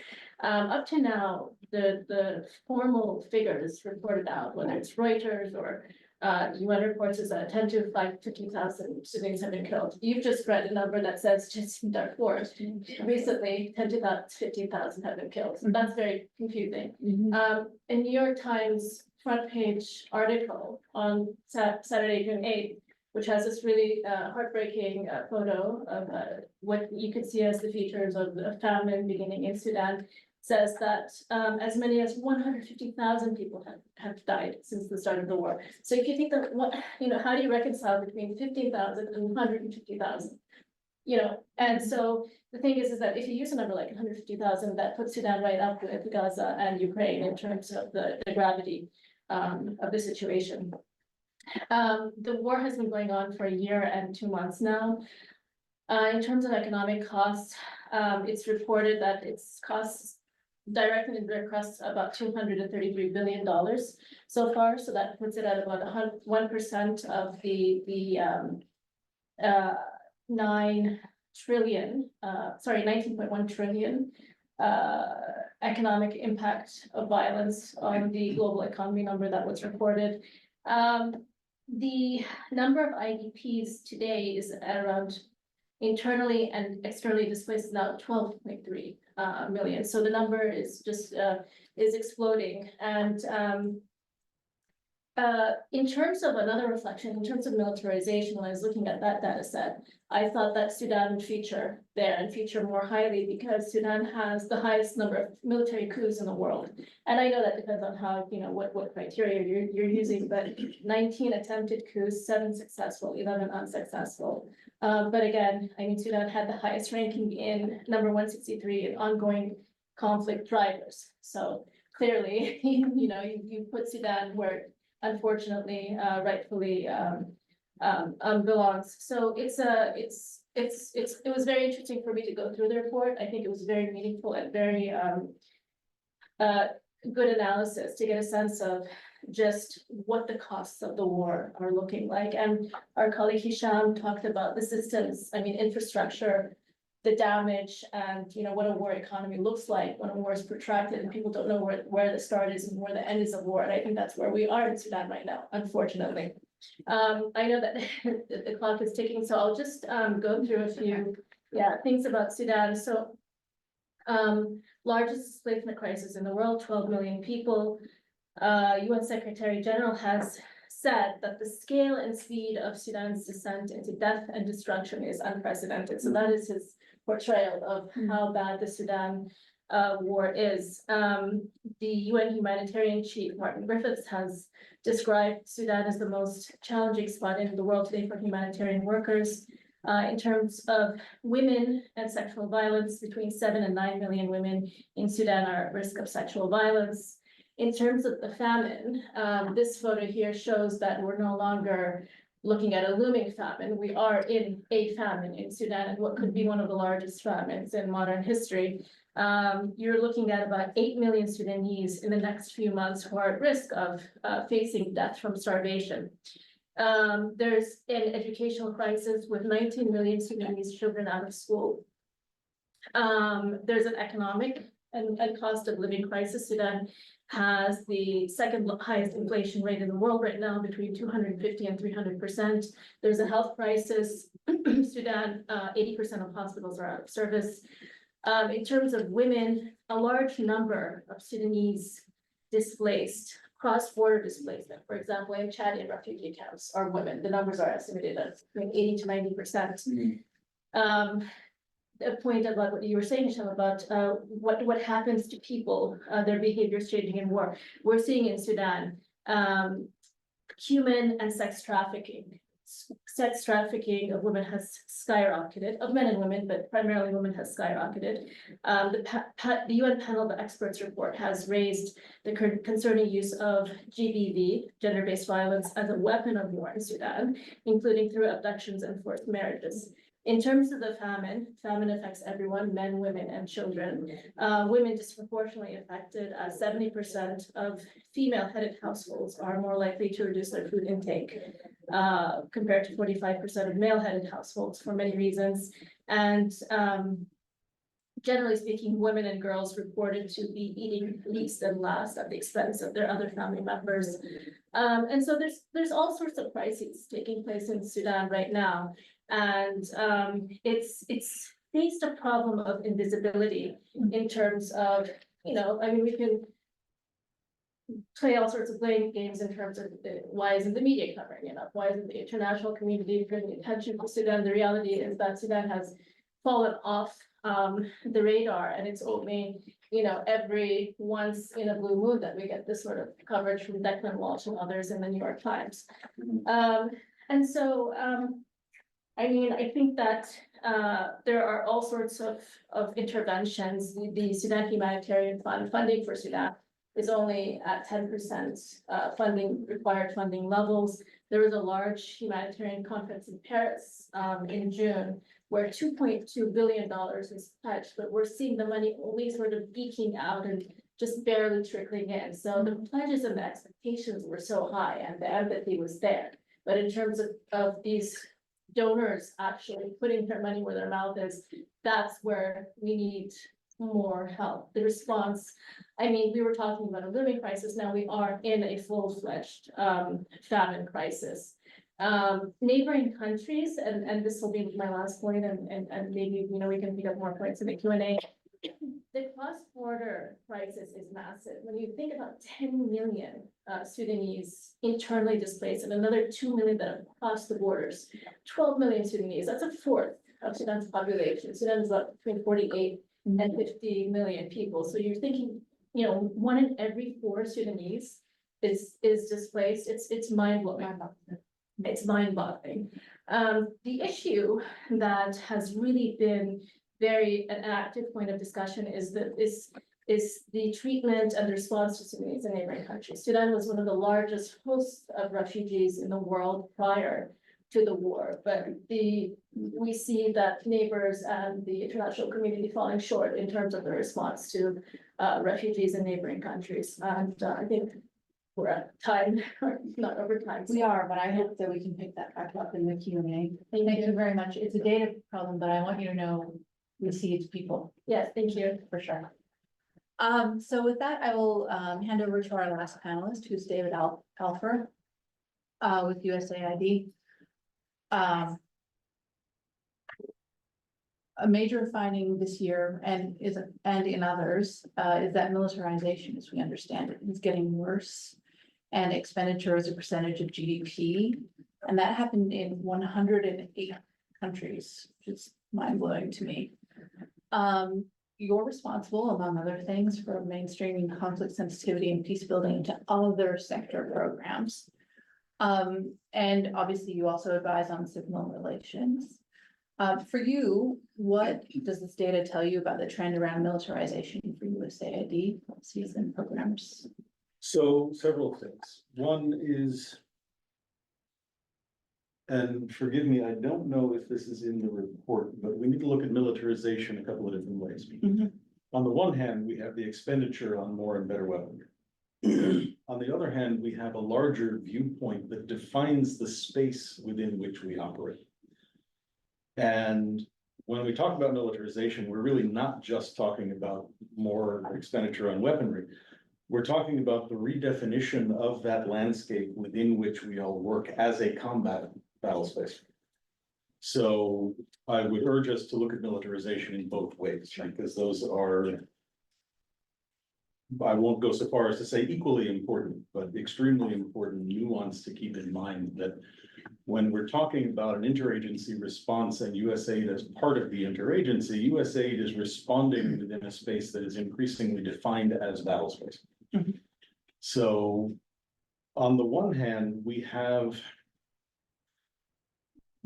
[SPEAKER 5] Up to now, the formal figures reported out, whether it's Reuters or UN reports, is that 10 to 50,000 civilians have been killed. You've just read a number that says just in Darfur, recently 10 to 15,000 have been killed. So that's very confusing. A New York Times front page article on Saturday, June 8th, which has this really heartbreaking photo of what you could see as the features of the famine beginning in Sudan, says that as many as 150,000 people have died since the start of the war. So if you think that, how do you reconcile between 15,000 and 150,000? And so the thing is that if you use a number like 150,000, that puts Sudan right up with Gaza and Ukraine in terms of the gravity of the situation. The war has been going on for a year and 2 months now. In terms of economic costs, it's reported that its costs, direct and indirect costs, about $233 billion so far. So that puts it at about 1% of the 19.1 trillion economic impact of violence on the global economy number that was reported. The number of IDPs today is at around, internally and externally displaced, now 12.3 million. So the number is just is exploding. And in terms of another reflection, in terms of militarization, when I was looking at that data set, I thought that Sudan would feature there and feature more highly because Sudan has the highest number of military coups in the world. And I know that depends on how, what criteria you're using, but 19 attempted coups, 7 successful, 11 unsuccessful. But again, Sudan had the highest ranking in number 163 in ongoing conflict drivers. So clearly, you put Sudan where unfortunately, rightfully belongs. So it was very interesting for me to go through the report. I think it was very meaningful and very good analysis to get a sense of just what the costs of the war are looking like. And our colleague Hisham talked about the systems, infrastructure, the damage, and what a war economy looks like when a war is protracted and people don't know where the start is and where the end is of war. And I think that's where we are in Sudan right now, unfortunately. I know that the clock is ticking, so I'll just go through a few things about Sudan. So largest displacement crisis in the world, 12 million people. UN Secretary General has said that the scale and speed of Sudan's descent into death and destruction is unprecedented. So that is his portrayal of how bad the Sudan war is. The UN humanitarian chief, Martin Griffiths, has described Sudan as the most challenging spot in the world today for humanitarian workers. In terms of women and sexual violence, between 7 and 9 million women in Sudan are at risk of sexual violence. In terms of the famine, this photo here shows that we're no longer looking at a looming famine. We are in a famine in Sudan, and what could be one of the largest famines in modern history. You're looking at about 8 million Sudanese in the next few months who are at risk of facing death from starvation. There's an educational crisis with 19 million Sudanese children out of school. There's an economic and cost of living crisis. Sudan has the second highest inflation rate in the world right now, between 250 and 300%. There's a health crisis. Sudan, 80% of hospitals are out of service. In terms of women, a large number of Sudanese displaced, cross-border displacement, for example, in Chadian refugee camps, are women. The numbers are estimated at between 80 to 90%. A point about what you were saying, Hisham, about what happens to people, their behaviors changing in war. We're seeing in Sudan human and sex trafficking. Sex trafficking of women has skyrocketed, of men and women, but primarily women has skyrocketed. The UN panel of experts report has raised the concerning use of GBV, gender-based violence, as a weapon of war in Sudan, including through abductions and forced marriages. In terms of the famine affects everyone, men, women, and children. Women disproportionately affected, 70% of female-headed households are more likely to reduce their food intake, compared to 45% of male-headed households for many reasons. And generally speaking, women and girls reported to be eating least and last at the expense of their other family members. And so there's all sorts of crises taking place in Sudan right now. And it's faced a problem of invisibility in terms of, I mean, we can play all sorts of blame games in terms of why isn't the media covering it up? Why isn't the international community bringing attention to Sudan? The reality is that Sudan has fallen off the radar, and it's only, every once in a blue moon that we get this sort of coverage from Declan Walsh and others in the New York Times. And so, I mean, I think that there are all sorts of interventions. The Sudan Humanitarian Fund funding for Sudan is only at 10% required funding levels. There was a large humanitarian conference in Paris in June where $2.2 billion is pledged, but we're seeing the money only sort of eking out and just barely trickling in. So the pledges and the expectations were so high and the empathy was there. But in terms of these donors actually putting their money where their mouth is, that's where we need more help. The response, I mean, we were talking about a living crisis. Now we are in a full-fledged famine crisis. Neighboring countries, and this will be my last point, and maybe, we can pick up more points in the Q&A. The cross-border crisis is massive. When you think about 10 million Sudanese internally displaced and another 2 million that have crossed the borders, 12 million Sudanese, that's a fourth of Sudan's population. Sudan is about between 48 and 50 million people. So you're thinking, 1 in every 4 Sudanese is displaced. It's mind-blowing. It's mind-boggling. The issue that has really been an active point of discussion is the treatment and the response to Sudanese in neighboring countries. Sudan was one of the largest hosts of refugees in the world prior to the war, but we see that neighbors and the international community falling short in terms of the response to refugees in neighboring countries. And I think we're at time, or not over time.
[SPEAKER 1] We are, but I hope that we can pick that back up in the Q&A. Thank you very much. It's a data problem, but I want you to know we see it's people.
[SPEAKER 5] Yes, thank you.
[SPEAKER 1] For sure. So with that, I will hand over to our last panelist, who's David Alfer with USAID. A major finding this year and in others is that militarization, as we understand it, is getting worse, and expenditure as a percentage of GDP, and that happened in 108 countries, which is mind-blowing to me. You're responsible, among other things, for mainstreaming conflict sensitivity and peace building into other sector programs. And obviously you also advise on civil relations. For you, what does this data tell you about the trend around militarization for USAID policies and programs?
[SPEAKER 6] So several things. One is, and forgive me, I don't know if this is in the report, but we need to look at militarization a couple of different ways.
[SPEAKER 1] Mhm.
[SPEAKER 6] On the one hand, we have the expenditure on more and better weaponry. On the other hand, we have a larger viewpoint that defines the space within which we operate. And when we talk about militarization, we're really not just talking about more expenditure on weaponry. We're talking about the redefinition of that landscape within which we all work as a combat battle space. So I would urge us to look at militarization in both ways, because those are, I won't go so far as to say equally important, but extremely important nuance to keep in mind, that when we're talking about an interagency response and USAID as part of the interagency, USAID is responding within a space that is increasingly defined as battle space.
[SPEAKER 1] Mhm.
[SPEAKER 6] So on the one hand, we have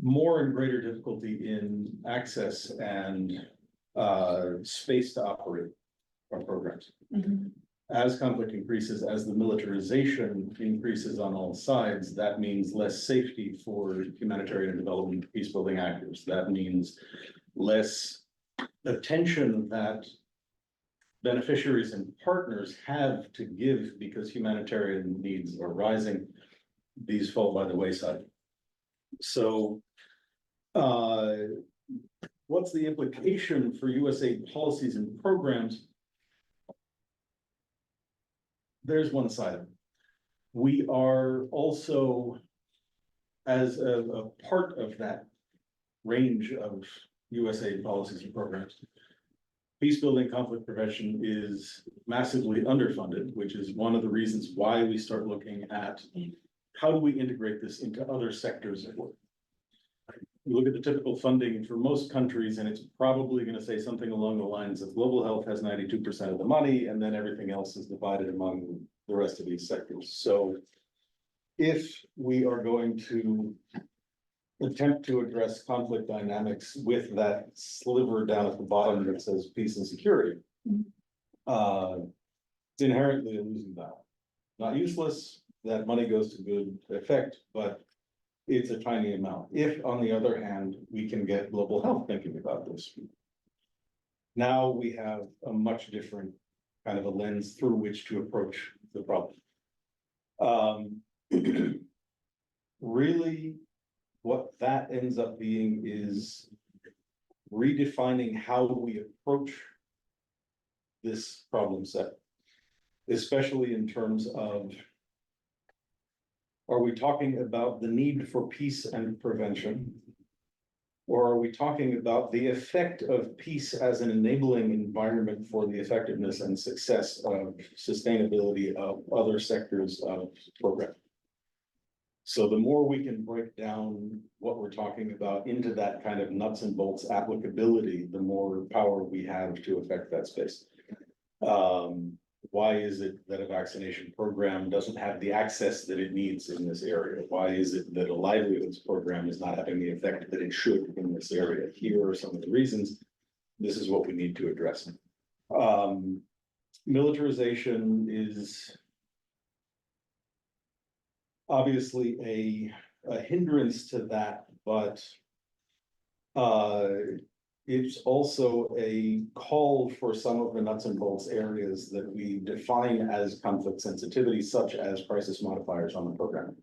[SPEAKER 6] more and greater difficulty in access and space to operate our programs.
[SPEAKER 1] Mhm.
[SPEAKER 6] as conflict increases, as the militarization increases on all sides, that means less safety for humanitarian and development peacebuilding actors. That means less attention that beneficiaries and partners have to give because humanitarian needs are rising. These fall by the wayside. So, what's the implication for USAID policies and programs? There's one side of it. We are also, as a part of that range of USAID policies and programs, peacebuilding conflict prevention is massively underfunded, which is one of the reasons why we start looking at how do we integrate this into other sectors of work. You look at the typical funding for most countries, and it's probably going to say something along the lines of global health has 92% of the money, and then everything else is divided among the rest of these sectors. So if we are going to attempt to address conflict dynamics with that sliver down at the bottom that says peace and security, it's inherently a losing battle. Not useless, that money goes to good effect, but it's a tiny amount. If, on the other hand, we can get global health thinking about this, now we have a much different kind of a lens through which to approach the problem. Really, what that ends up being is redefining how we approach this problem set, especially in terms of, are we talking about the need for peace and prevention? Or are we talking about the effect of peace as an enabling environment for the effectiveness and success of sustainability of other sectors of program? So the more we can break down what we're talking about into that kind of nuts and bolts applicability, the more power we have to affect that space. Why is it that a vaccination program doesn't have the access that it needs in this area? Why is it that a livelihoods program is not having the effect that it should in this area? Here are some of the reasons. This is what we need to address. Militarization is obviously a hindrance to that, but it's also a call for some of the nuts and bolts areas that we define as conflict sensitivity, such as crisis modifiers on the program.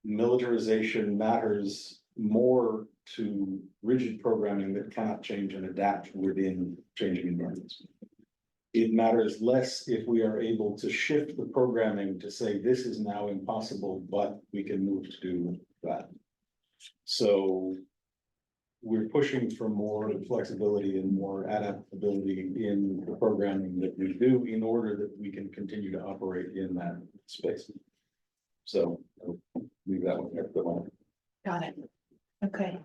[SPEAKER 6] Militarization matters more to rigid programming that cannot change and adapt within changing environments. It matters less if we are able to shift the programming to say this is now impossible, but we can move to do that. So we're pushing for more flexibility and more adaptability in the programming that we do in order that we can continue to operate in that space. So I'll leave that one there for the moment.
[SPEAKER 1] Got it. Okay.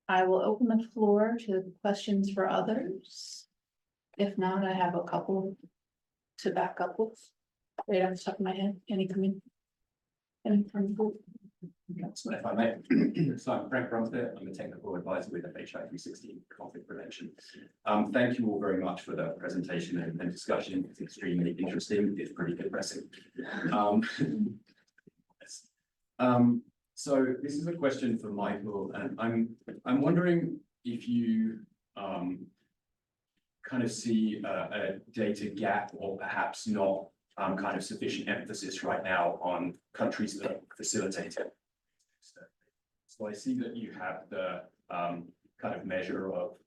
[SPEAKER 1] I will open the floor to questions for others. If not, I have a couple to back up with. Right off the top of my head, any coming? Any from the group?
[SPEAKER 7] So if I may, so I'm Frank Brumfitt, I'm a technical advisor with FHI 360 Conflict Prevention. Thank you all very much for the presentation and discussion. It's extremely interesting. It's pretty depressing. So this is a question for Michael, and I'm wondering if you kind of see a data gap, or perhaps not kind of sufficient emphasis right now on countries that are facilitating. So I see that you have the kind of measure of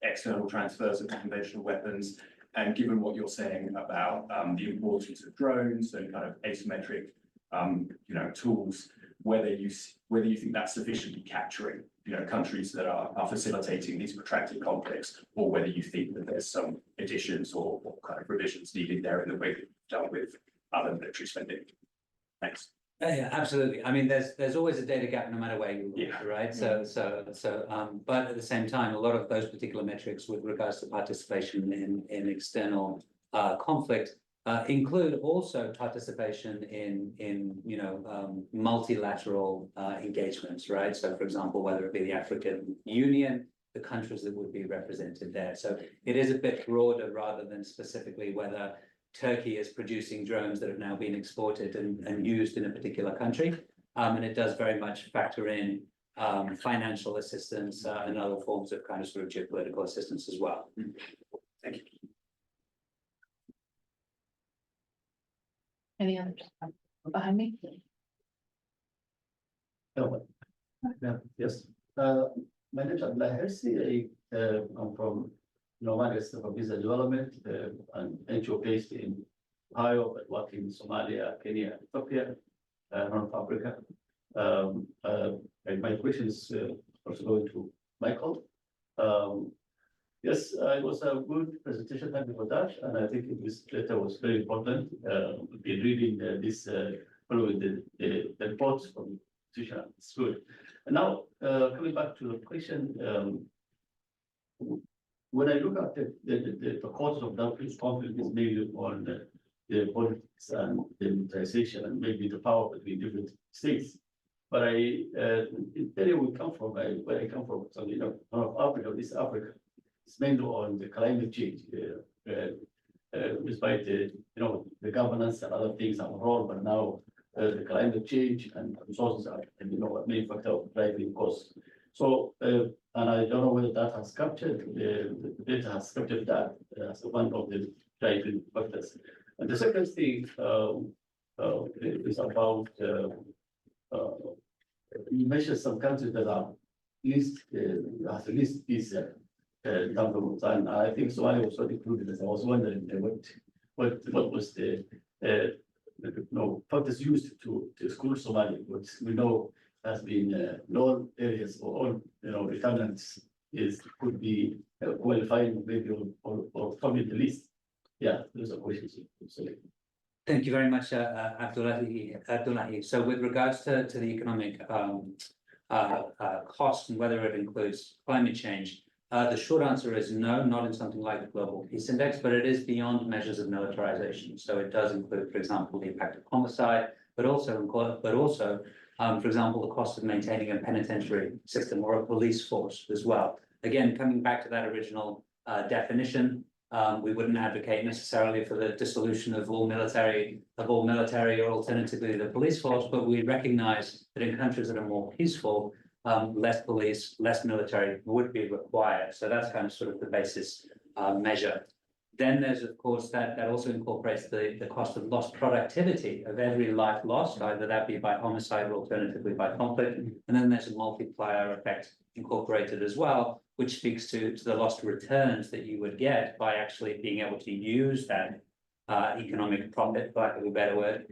[SPEAKER 7] external transfers of conventional weapons, and given what you're saying about the importance of drones and kind of asymmetric tools, whether you think that's sufficiently capturing countries that are facilitating these protracted conflicts, or whether you think that there's some additions or kind of revisions needed there in the way that you've done with other military spending. Thanks.
[SPEAKER 3] Yeah, absolutely. I mean, there's always a data gap no matter where you look, right? So, but at the same time, a lot of those particular metrics with regards to participation in external conflict include also participation in multilateral engagements, right? So, for example, whether it be the African Union the countries that would be represented there. So it is a bit broader rather than specifically whether Turkey is producing drones that have now been exported and used in a particular country. And it does very much factor in financial assistance and other forms of kind of sort of geopolitical assistance as well. Thank you.
[SPEAKER 1] Any others behind me?
[SPEAKER 8] Yes, my name is Abdullah Hersi. I'm from Nomad for Visa Development, an NGO based in Ohio, but working in Somalia, Kenya, Ethiopia, North Africa. And my question is also going to Michael. Yes, it was a good presentation. Thank you for that. And I think this letter was very important. Been reading this, following the reports from Sudan. It's good. And now, coming back to the question, when I look at the causes of that conflict is mainly on the politics and the militarization and maybe the power between different states. But the area we come from, where I come from, so North Africa, East Africa, it's mainly on the climate change. Despite the governance and other things are wrong, but now the climate change and resources are, a main factor of driving costs. So, and I don't know whether that has captured, the data has captured that as one of the driving factors. And the second thing is about, you mentioned some countries that are least, has the least peace in terms of time. I think Somalia was not included, as I was wondering what was the factors used to exclude Somalia, which we know has been known areas or all returnants could be qualifying maybe or from the list. Yeah, those are questions.
[SPEAKER 3] Thank you very much, Abdullahi. So with regards to the economic cost and whether it includes climate change, the short answer is no, not in something like the Global Peace Index, but it is beyond measures of militarization. So it does include, for example, the impact of homicide, but also, for example, the cost of maintaining a penitentiary system or a police force as well. Again, coming back to that original definition, we wouldn't advocate necessarily for the dissolution of all military or alternatively the police force, but we recognize that in countries that are more peaceful, less police, less military would be required. So that's kind of sort of the basis measure. Then there's, of course, that also incorporates the cost of lost productivity of every life lost, either that be by homicide or alternatively by conflict. And then there's a multiplier effect incorporated as well, which speaks to the lost returns that you would get by actually being able to use that economic profit, for lack of a better word,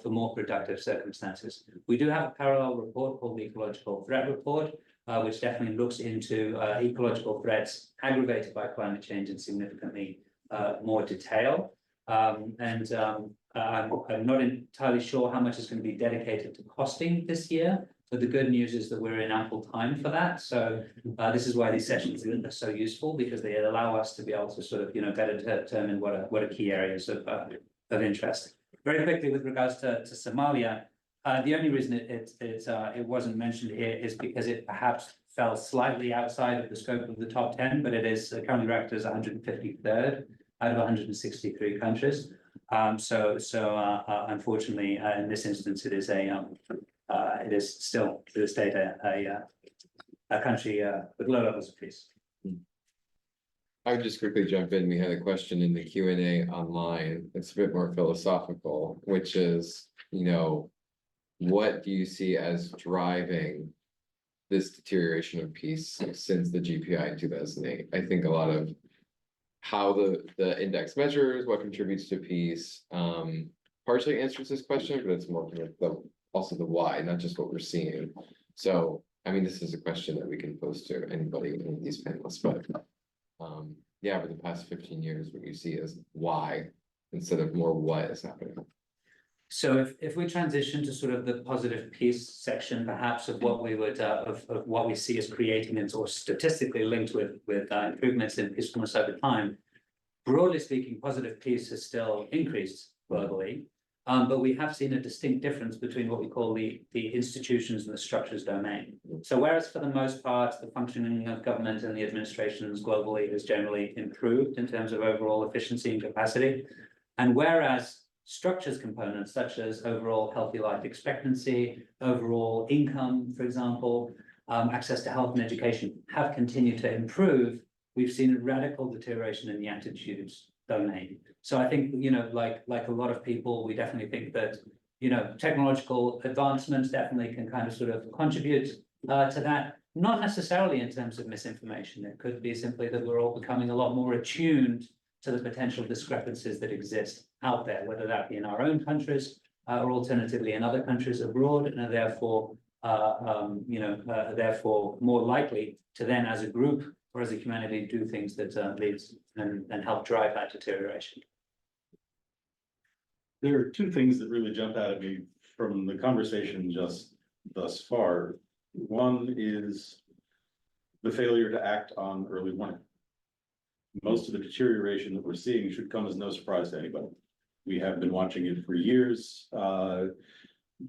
[SPEAKER 3] for more productive circumstances. We do have a parallel report called the Ecological Threat Report, which definitely looks into ecological threats aggravated by climate change in significantly more detail. I'm not entirely sure how much is going to be dedicated to costing this year, but the good news is that we're in ample time for that. So this is why these sessions are so useful, because they allow us to be able to sort of better determine what are key areas of interest. Very quickly, with regards to Somalia, the only reason it wasn't mentioned here is because it perhaps fell slightly outside of the scope of the top 10, but it is currently ranked as 153rd out of 163 countries. Unfortunately, in this instance, it is still to this date a country with low levels of peace.
[SPEAKER 2] I would just quickly jump in. We had a question in the Q&A online. It's a bit more philosophical, which is, what do you see as driving this deterioration of peace since the GPI in 2008? I think a lot of how the index measures, what contributes to peace, partially answers this question, but it's more also the why, not just what we're seeing. So, I mean, this is a question that we can pose to anybody in these panelists, but yeah, over the past 15 years, what you see is why instead of more what is happening.
[SPEAKER 3] So if we transition to sort of the positive peace section, perhaps of what we would of what we see as creating and or statistically linked with improvements in peacefulness over time, broadly speaking, positive peace has still increased globally. But we have seen a distinct difference between what we call the institutions and the structures domain. So whereas for the most part, the functioning of government and the administrations globally has generally improved in terms of overall efficiency and capacity, and whereas structures components such as overall healthy life expectancy, overall income, for example, access to health and education have continued to improve, we've seen a radical deterioration in the attitudes domain. So I think, you know, like a lot of people, we definitely think that, you know, technological advancements definitely can kind of sort of contribute to that, not necessarily in terms of misinformation. It could be simply that we're all becoming a lot more attuned to the potential discrepancies that exist out there, whether that be in our own countries or alternatively in other countries abroad, and are therefore, therefore more likely to then, as a group or as a humanity, do things that leads and help drive that deterioration.
[SPEAKER 6] There are two things that really jump out at me from the conversation just thus far. One is the failure to act on early warning. Most of the deterioration that we're seeing should come as no surprise to anybody. We have been watching it for years.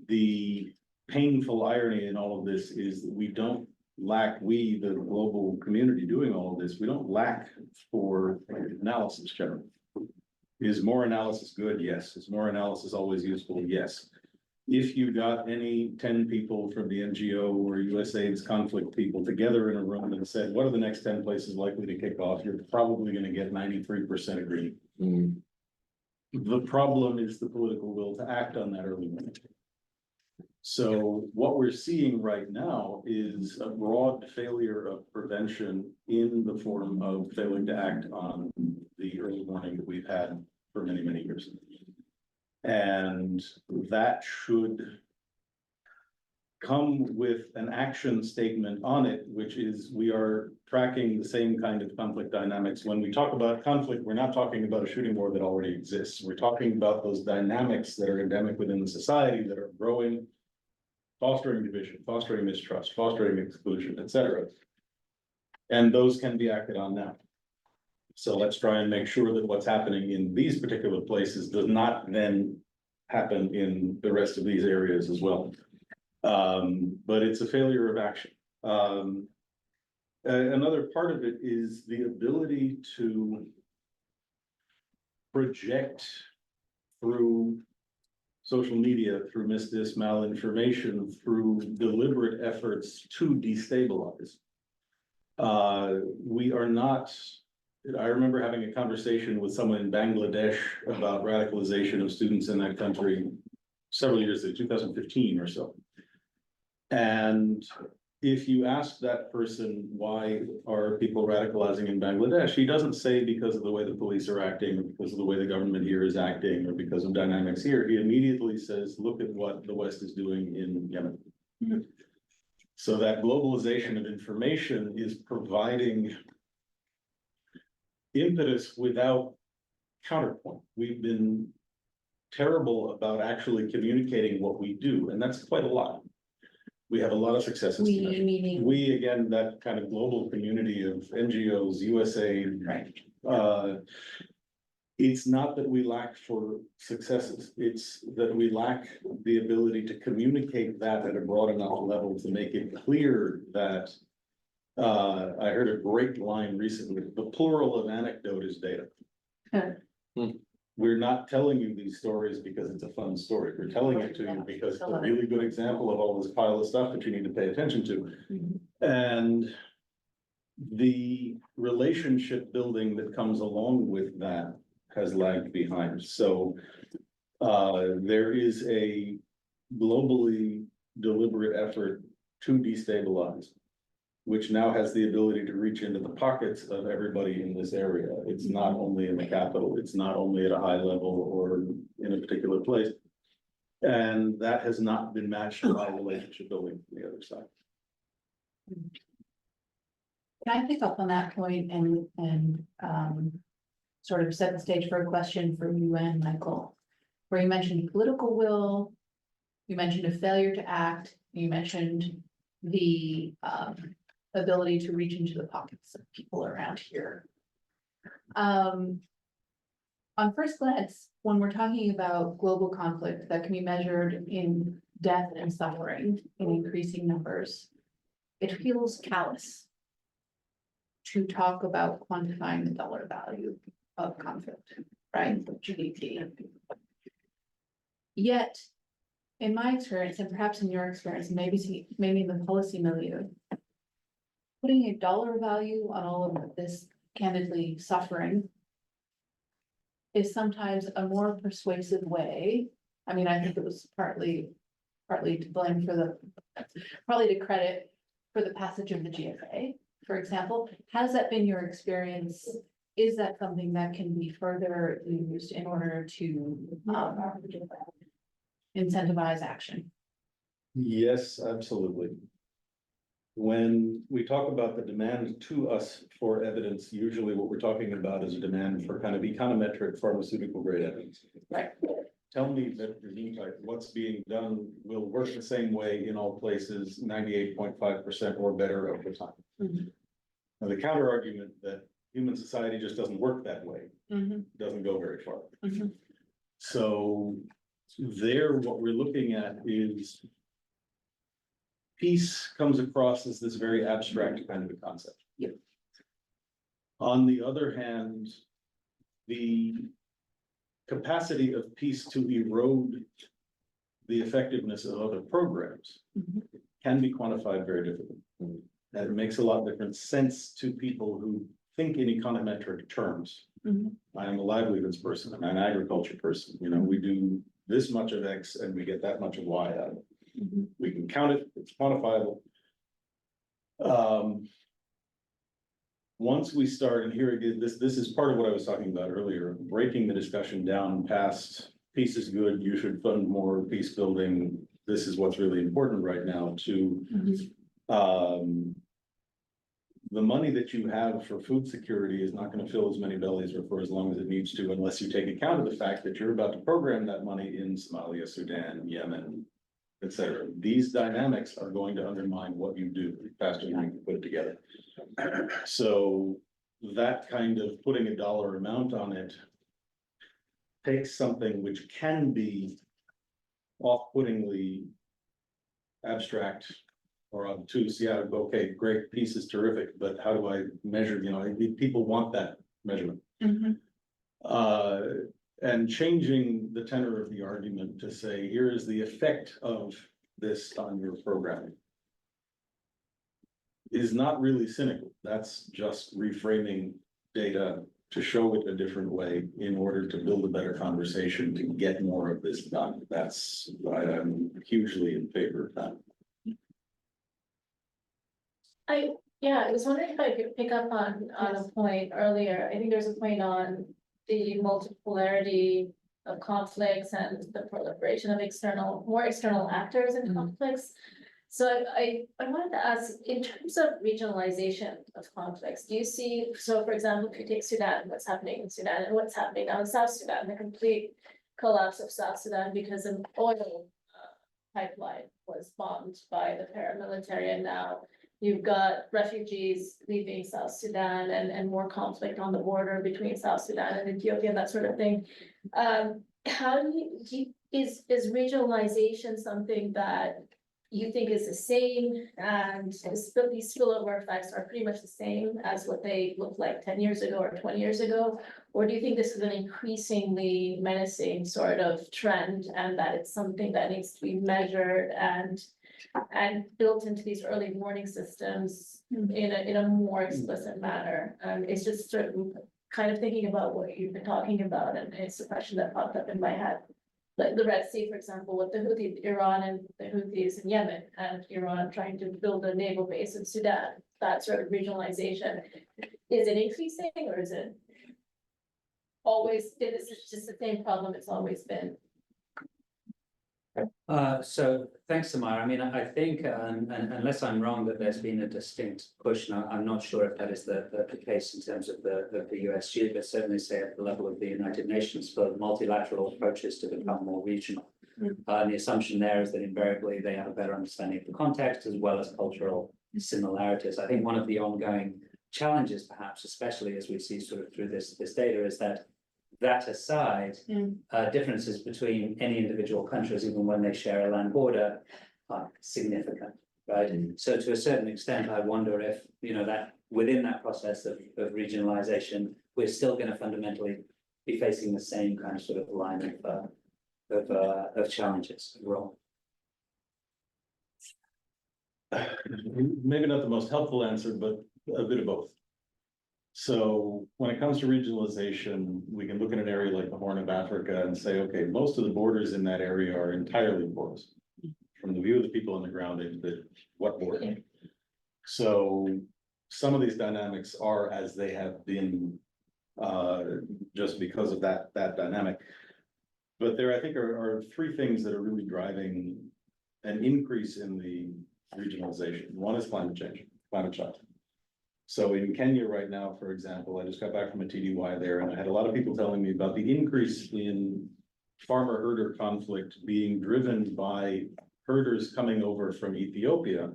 [SPEAKER 6] The painful irony in all of this is that we don't lack, we, the global community doing all of this, we don't lack for analysis generally. Is more analysis good? Yes. Is more analysis always useful? Yes. If you got any 10 people from the NGO or USAID's conflict people together in a room and said, what are the next 10 places likely to kick off? You're probably going to get 93% agreement.
[SPEAKER 2] Mm.
[SPEAKER 6] The problem is the political will to act on that early warning. So what we're seeing right now is a broad failure of prevention in the form of failing to act on the early warning that we've had for many, many years. And that should come with an action statement on it, which is we are tracking the same kind of conflict dynamics. When we talk about conflict, we're not talking about a shooting war that already exists. We're talking about those dynamics that are endemic within the society that are growing, fostering division, fostering mistrust, fostering exclusion, etc. And those can be acted on now. So let's try and make sure that what's happening in these particular places does not then happen in the rest of these areas as well. But it's a failure of action. Another part of it is the ability to project through social media, through malinformation, through deliberate efforts to destabilize. We are not, I remember having a conversation with someone in Bangladesh about radicalization of students in that country several years ago, 2015 or so. And if you ask that person, why are people radicalizing in Bangladesh? He doesn't say because of the way the police are acting, or because of the way the government here is acting, or because of dynamics here. He immediately says, look at what the West is doing in Yemen. Mm-hmm. So that globalization of information is providing impetus without counterpoint. We've been terrible about actually communicating what we do, and that's quite a lot. We have a lot of successes. We, again, that kind of global community of NGOs, USAID. Right. It's not that we lack for successes. It's that we lack the ability to communicate that at a broad enough level to make it clear that I heard a great line recently. The plural of anecdote is data. We're not telling you these stories because it's a fun story. We're telling it to you because it's a really good example of all this pile of stuff that you need to pay attention to. Mm-hmm. And the relationship building that comes along with that has lagged behind. So there is a globally deliberate effort to destabilize, which now has the ability to reach into the pockets of everybody in this area. It's not only in the capital, it's not only at a high level or in a particular place. And that has not been matched by relationship building from the other side.
[SPEAKER 1] Can I pick up on that point and sort of set the stage for a question for you and Michael, where you mentioned political will, you mentioned a failure to act, you mentioned the ability to reach into the pockets of people around here. on first glance, when we're talking about global conflict that can be measured in death and suffering in increasing numbers, it feels callous to talk about quantifying the dollar value of conflict, right? GDP. Yet, in my experience, and perhaps in your experience, maybe in the policy milieu, putting a dollar value on all of this candidly suffering is sometimes a more persuasive way. I mean, I think it was partly to blame for partly to credit for the passage of the GFA, for example. Has that been your experience? Is that something that can be further used in order to incentivize action?
[SPEAKER 6] Yes, absolutely. When we talk about the demand to us for evidence, usually what we're talking about is a demand for kind of econometric pharmaceutical grade evidence.
[SPEAKER 1] Right.
[SPEAKER 6] Tell me that what's being done will work the same way in all places, 98.5% or better over time.
[SPEAKER 1] Mhm.
[SPEAKER 6] Now, the counter argument that human society just doesn't work that way,
[SPEAKER 1] Mhm.
[SPEAKER 6] doesn't go very far.
[SPEAKER 1] Mhm.
[SPEAKER 6] So there, what we're looking at is peace comes across as this very abstract kind of a concept.
[SPEAKER 1] Yep.
[SPEAKER 6] On the other hand, the capacity of peace to erode the effectiveness of other programs
[SPEAKER 1] Mhm.
[SPEAKER 6] can be quantified very difficult. And it makes a lot of different sense to people who think in econometric terms.
[SPEAKER 1] Mhm.
[SPEAKER 6] I am a livelihoods person, I'm an agriculture person, we do this much of X and we get that much of Y out of it.
[SPEAKER 1] Mhm.
[SPEAKER 6] We can count it, it's quantifiable. Once we start, and here again, this is part of what I was talking about earlier, breaking the discussion down past peace is good, you should fund more peace building. This is what's really important right now to, the money that you have for food security is not going to fill as many bellies or for as long as it needs to, unless you take account of the fact that you're about to program that money in Somalia, Sudan, Yemen, etc. These dynamics are going to undermine what you do faster than you can put it together. So that kind of putting a dollar amount on it takes something which can be off-puttingly abstract or obtuse. Yeah, okay, great, peace is terrific, but how do I measure, people want that measurement.
[SPEAKER 1] Mhm.
[SPEAKER 6] And changing the tenor of the argument to say, here is the effect of this on your programming is not really cynical. That's just reframing data to show it a different way in order to build a better conversation to get more of this done. That's why I'm hugely in favor of that.
[SPEAKER 5] I was wondering if I could pick up on a point earlier. I think there's a point on the multipolarity of conflicts and the proliferation of more external actors in conflicts. So I wanted to ask, in terms of regionalization of conflicts, do you see, so for example, if you take Sudan, what's happening in Sudan and what's happening now in South Sudan, the complete collapse of South Sudan because an oil pipeline was bombed by the paramilitary, and now you've got refugees leaving South Sudan and more conflict on the border between South Sudan and Ethiopia, that sort of thing. How is regionalization something that you think is the same, and these spillover effects are pretty much the same as what they looked like 10 years ago or 20 years ago? Or do you think this is an increasingly menacing sort of trend, and that it's something that needs to be measured and built into these early warning systems in a more explicit manner? It's just sort of kind of thinking about what you've been talking about, and it's a question that popped up in my head. Like the Red Sea, for example, with the Houthis, Iran and the Houthis in Yemen, and Iran trying to build a naval base in Sudan, that sort of regionalization. Is it increasing, or is it always, is it just the same problem it's always been?
[SPEAKER 3] So thanks, Samara. I mean, I think, unless I'm wrong, that there's been a distinct push. Now, I'm not sure if that is the case in terms of the USG, but certainly say at the level of the United Nations for multilateral approaches to become more regional. And the assumption there is that invariably they have a better understanding of the context as well as cultural similarities. I think one of the ongoing challenges, perhaps, especially as we see sort of through this data, is that that aside,
[SPEAKER 1] Mm.
[SPEAKER 3] differences between any individual countries, even when they share a land border, are significant, right? So to a certain extent, I wonder if, that within that process of regionalization, we're still going to fundamentally be facing the same kind of sort of line of challenges overall.
[SPEAKER 6] Maybe not the most helpful answer, but a bit of both. So when it comes to regionalization, we can look at an area like the Horn of Africa and say, okay, most of the borders in that area are entirely porous. From the view of the people on the ground, what border? So some of these dynamics are as they have been, just because of that dynamic. But there, I think, are three things that are really driving an increase in the regionalization. One is climate change, climate change. So in Kenya right now, for example, I just got back from a TDY there, and I had a lot of people telling me about the increase in farmer-herder conflict being driven by herders coming over from Ethiopia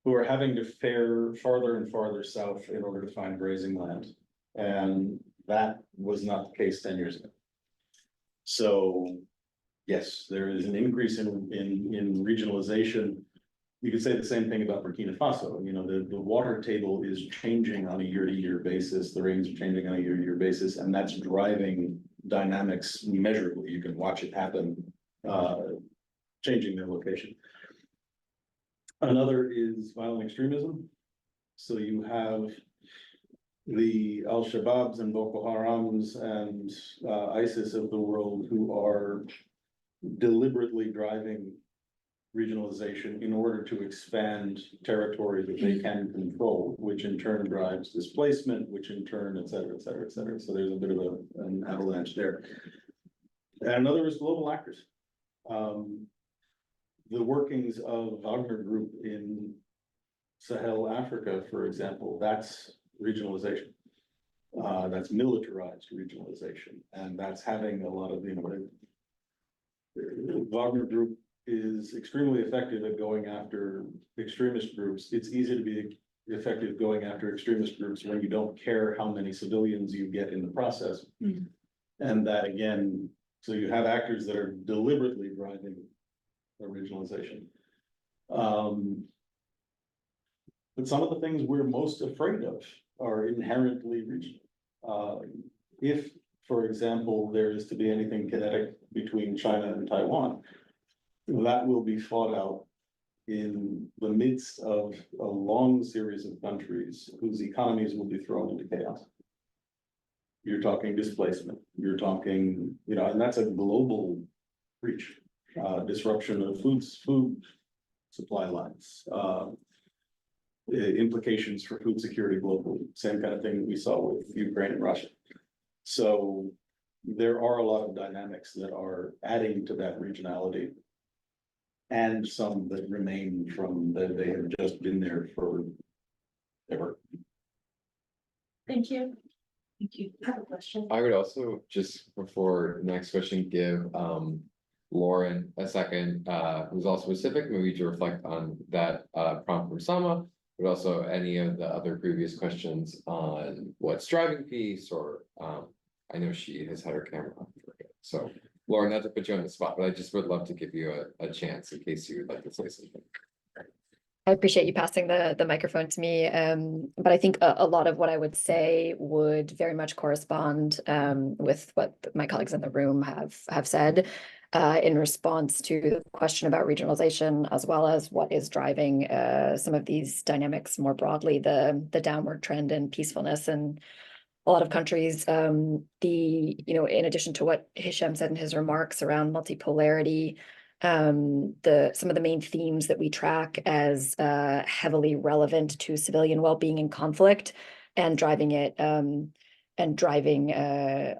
[SPEAKER 6] who are having to fare farther and farther south in order to find grazing land. And that was not the case 10 years ago. So yes, there is an increase in regionalization. You could say the same thing about Burkina Faso. The water table is changing on a year-to-year basis. The rains are changing on a year-to-year basis, and that's driving dynamics measurably. You can watch it happen, changing their location. Another is violent extremism. So you have the Al-Shabaabs and Boko Harams and ISIS of the world who are deliberately driving regionalization in order to expand territory that they can control, which in turn drives displacement, which in turn, et cetera, et cetera, et cetera. So there's a bit of an avalanche there. And another is global actors. The workings of Wagner Group in Sahel, Africa, for example, that's regionalization. That's militarized regionalization, and that's having a lot of, Wagner Group is extremely effective at going after extremist groups. It's easy to be effective going after extremist groups when you don't care how many civilians you get in the process.
[SPEAKER 1] Mm.
[SPEAKER 6] And that again, so you have actors that are deliberately driving regionalization. But some of the things we're most afraid of are inherently regional. If, for example, there is to be anything kinetic between China and Taiwan, that will be fought out in the midst of a long series of countries whose economies will be thrown into chaos. You're talking displacement, you're talking, and that's a global breach, disruption of food supply lines, implications for food security globally, same kind of thing that we saw with Ukraine and Russia. So there are a lot of dynamics that are adding to that regionality, and some that remain from that they have just been there for ever.
[SPEAKER 5] Thank you.
[SPEAKER 1] Thank you. I have a question.
[SPEAKER 2] I would also, just before the next question, give Lauren a second, who's also Pacific, maybe to reflect on that prompt from Sama, but also any of the other previous questions on what's driving peace, or I know she has had her camera on. So Lauren, not to put you on the spot, but I just would love to give you a chance in case you would like to say something.
[SPEAKER 9] I appreciate you passing the microphone to me, but I think a lot of what I would say would very much correspond with what my colleagues in the room have said in response to the question about regionalization, as well as what is driving some of these dynamics more broadly, the downward trend in peacefulness in a lot of countries. In addition to what Hisham said in his remarks around multipolarity, some of the main themes that we track as heavily relevant to civilian well-being in conflict and driving a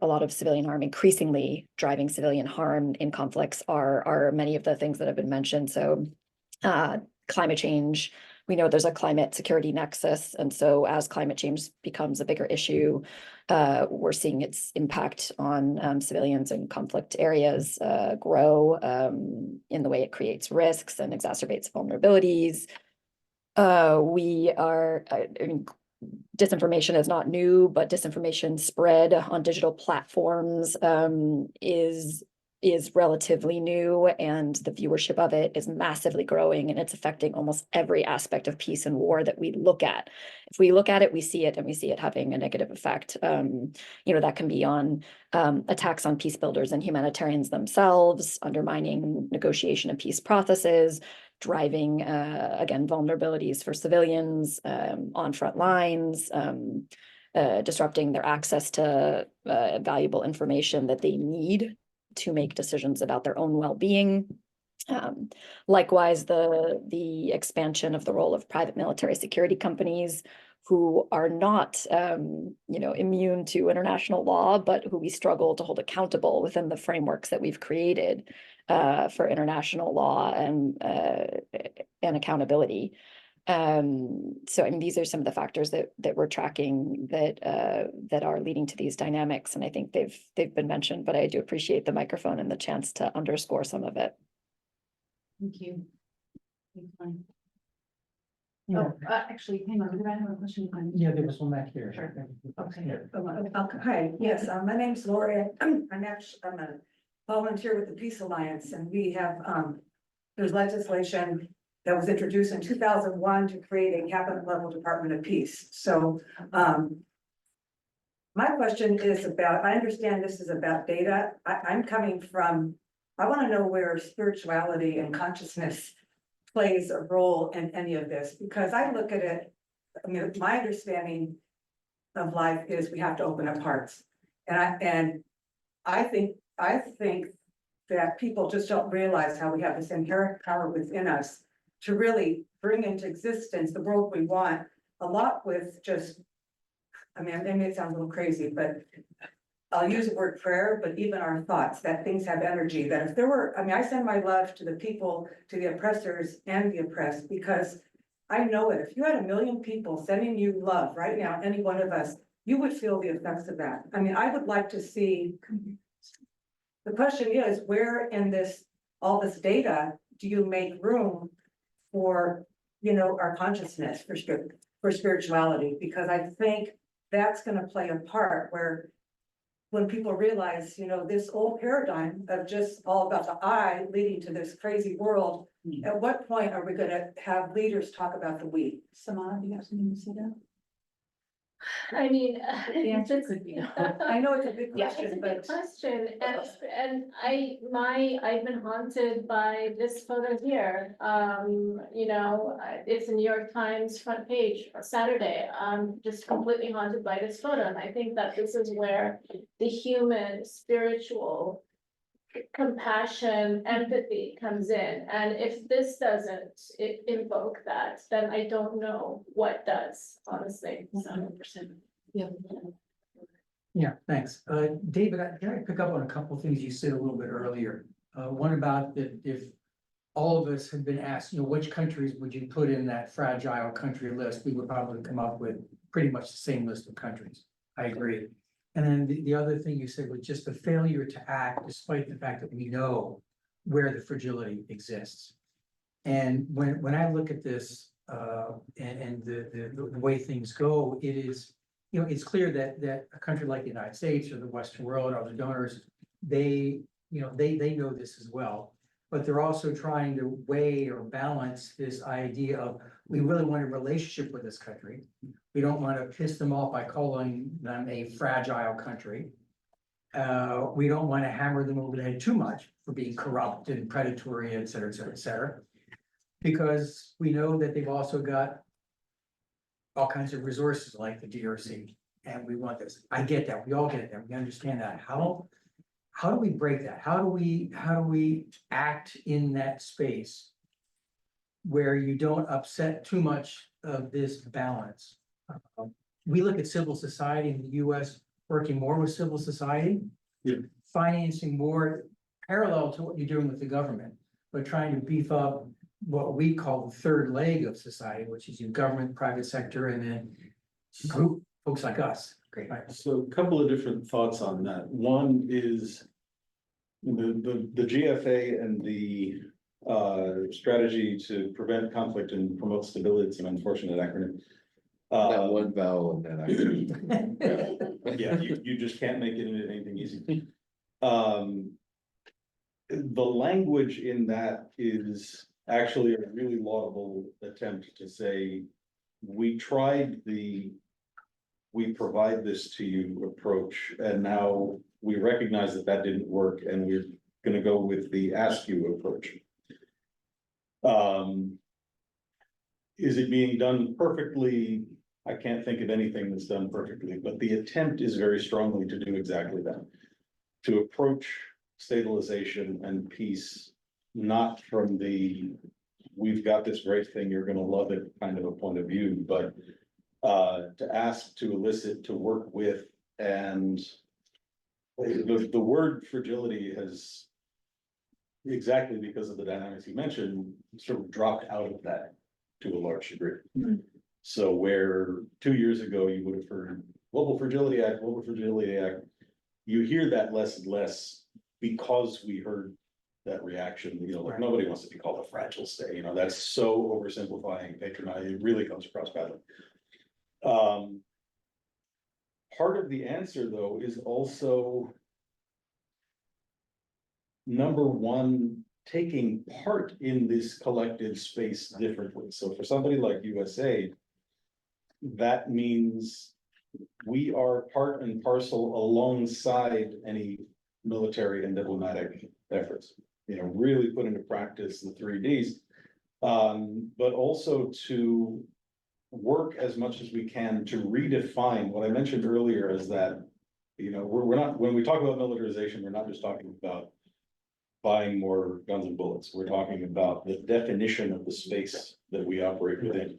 [SPEAKER 9] lot of civilian harm, increasingly driving civilian harm in conflicts are many of the things that have been mentioned. So climate change, we know there's a climate security nexus. And so as climate change becomes a bigger issue, we're seeing its impact on civilians in conflict areas grow in the way it creates risks and exacerbates vulnerabilities. disinformation is not new, but disinformation spread on digital platforms is relatively new, and the viewership of it is massively growing, and it's affecting almost every aspect of peace and war that we look at. If we look at it, we see it, and we see it having a negative effect. That can be on attacks on peace builders and humanitarians themselves, undermining negotiation and peace processes, driving, again, vulnerabilities for civilians on front lines, disrupting their access to valuable information that they need to make decisions about their own well-being. Likewise, the expansion of the role of private military security companies, who are not, immune to international law, but who we struggle to hold accountable within the frameworks that we've created for international law and accountability. So I mean, these are some of the factors that we're tracking that are leading to these dynamics, and I think they've been mentioned, but I do appreciate the microphone and the chance to underscore some of it.
[SPEAKER 1] Thank you. Oh, actually, hang on, did I have a question?
[SPEAKER 10] Yeah, there was one back here.
[SPEAKER 1] Sure. Okay.
[SPEAKER 11] Hi, yes, my name's Lori. I'm a volunteer with the Peace Alliance, and we have, there's legislation that was introduced in 2001 to create a cabinet level Department of Peace. So, my question is about, I understand this is about data. I'm coming from, I want to know where spirituality and consciousness plays a role in any of this, because I look at it, I mean, my understanding of life is we have to open up hearts. And I think that people just don't realize how we have this inherent power within us to really bring into existence the world we want, a lot with just, I mean, maybe it sounds a little crazy, but I'll use the word prayer, but even our thoughts, that things have energy, that if there were, I mean, I send my love to the people, to the oppressors and the oppressed, because I know it. If you had 1 million people sending you love right now, any one of us, you would feel the effects of that. I mean, I would like to see, the question is, where in this, all this data, do you make room for, our consciousness, for spirituality? Because I think that's going to play a part where when people realize, this old paradigm of just all about the I leading to this crazy world, at what point are we going to have leaders talk about the we?
[SPEAKER 1] Samana, do you have something to say there?
[SPEAKER 5] I mean.
[SPEAKER 1] The answer could be no.
[SPEAKER 11] I know it's a big
[SPEAKER 5] Yeah,
[SPEAKER 11] question,
[SPEAKER 5] it's a
[SPEAKER 11] but.
[SPEAKER 5] big question, and I've been haunted by this photo here. It's a New York Times front page Saturday. I'm just completely haunted by this photo, and I think that this is where the human, spiritual compassion, empathy comes in. And if this doesn't invoke that, then I don't know what does, honestly.
[SPEAKER 1] 100%. Yeah.
[SPEAKER 10] Yeah, thanks. David, can I pick up on a couple of things you said a little bit earlier? One about that if all of us had been asked, which countries would you put in that fragile country list, we would probably come up with pretty much the same list of countries. I agree. And then the other thing you said was just the failure to act despite the fact that we know where the fragility exists. And when I look at this and the way things go, it is, it's clear that a country like the United States or the Western world or the donors, they know this as well. But they're also trying to weigh or balance this idea of, we really want a relationship with this country. We don't want to piss them off by calling them a fragile country. We don't want to hammer them over the head too much for being corrupt and predatory, et cetera, et cetera, et cetera. Because we know that they've also got all kinds of resources like the DRC, and we want this. I get that. We all get that. We understand that. How do we break that? How do we act in that space where you don't upset too much of this balance? We look at civil society in the US working more with civil society, financing more parallel to what you're doing with the government, but trying to beef up what we call the third leg of society, which is your government, private sector, and then group folks like us. Great.
[SPEAKER 6] So a couple of different thoughts on that. One is the GFA and the strategy to prevent conflict and promote stability. It's an unfortunate acronym.
[SPEAKER 2] That one vowel in that I.
[SPEAKER 6] Yeah, you just can't make it into anything easy. The language in that is actually a really laudable attempt to say, we tried we provide this to you approach, and now we recognize that that didn't work, and we're gonna go with the ask you approach. Is it being done perfectly? I can't think of anything that's done perfectly, but the attempt is very strongly to do exactly that. To approach stabilization and peace, not from the, we've got this great thing, you're gonna love it kind of a point of view, but to ask, to elicit, to work with, and the word fragility has, exactly because of the dynamics you mentioned, sort of dropped out of that to a large degree. So where 2 years ago you would have heard Global Fragility Act, you hear that less and less because we heard that reaction, like nobody wants to be called a fragile state, that's so oversimplifying, patronizing, it really comes across badly. Part of the answer, though, is also number one, taking part in this collective space differently. So for somebody like USAID, that means we are part and parcel alongside any military and diplomatic efforts, really put into practice the 3Ds, but also to work as much as we can to redefine what I mentioned earlier is that, we're not, when we talk about militarization, we're not just talking about buying more guns and bullets. We're talking about the definition of the space that we operate within.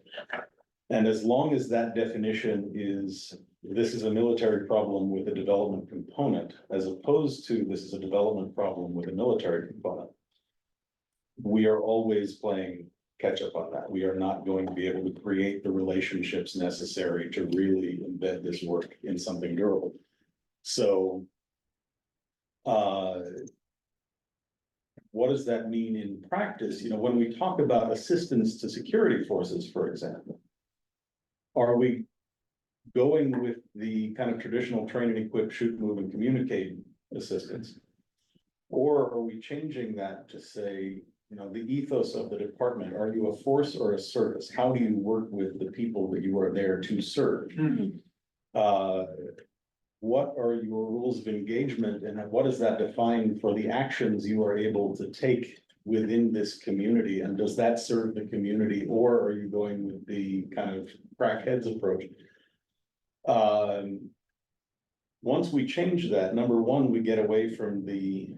[SPEAKER 6] And as long as that definition is, this is a military problem with a development component, as opposed to this is a development problem with a military component, we are always playing catch up on that. We are not going to be able to create the relationships necessary to really embed this work in something durable. So, what does that mean in practice? When we talk about assistance to security forces, for example, are we going with the kind of traditional train and equip, shoot, move, and communicate assistance? Or are we changing that to say, the ethos of the department, are you a force or a service? How do you work with the people that you are there to serve? What are your rules of engagement, and what does that define for the actions you are able to take within this community? And does that serve the community, or are you going with the kind of crackheads approach? Once we change that, number one, we get away from the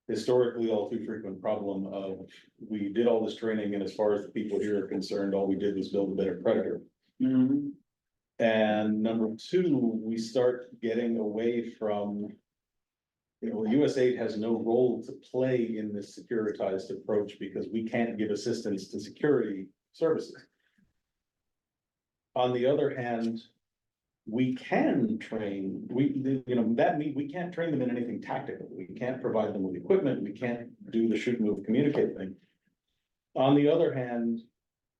[SPEAKER 6] historically all too frequent problem of we did all this training, and as far as the people here are concerned, all we did was build a better predator. And number two, we start getting away from, USAID has no role to play in this securitized approach because we can't give assistance to security services. On the other hand, we can train, that means we can't train them in anything tactical. We can't provide them with equipment. We can't do the shoot, move, communicate thing. On the other hand,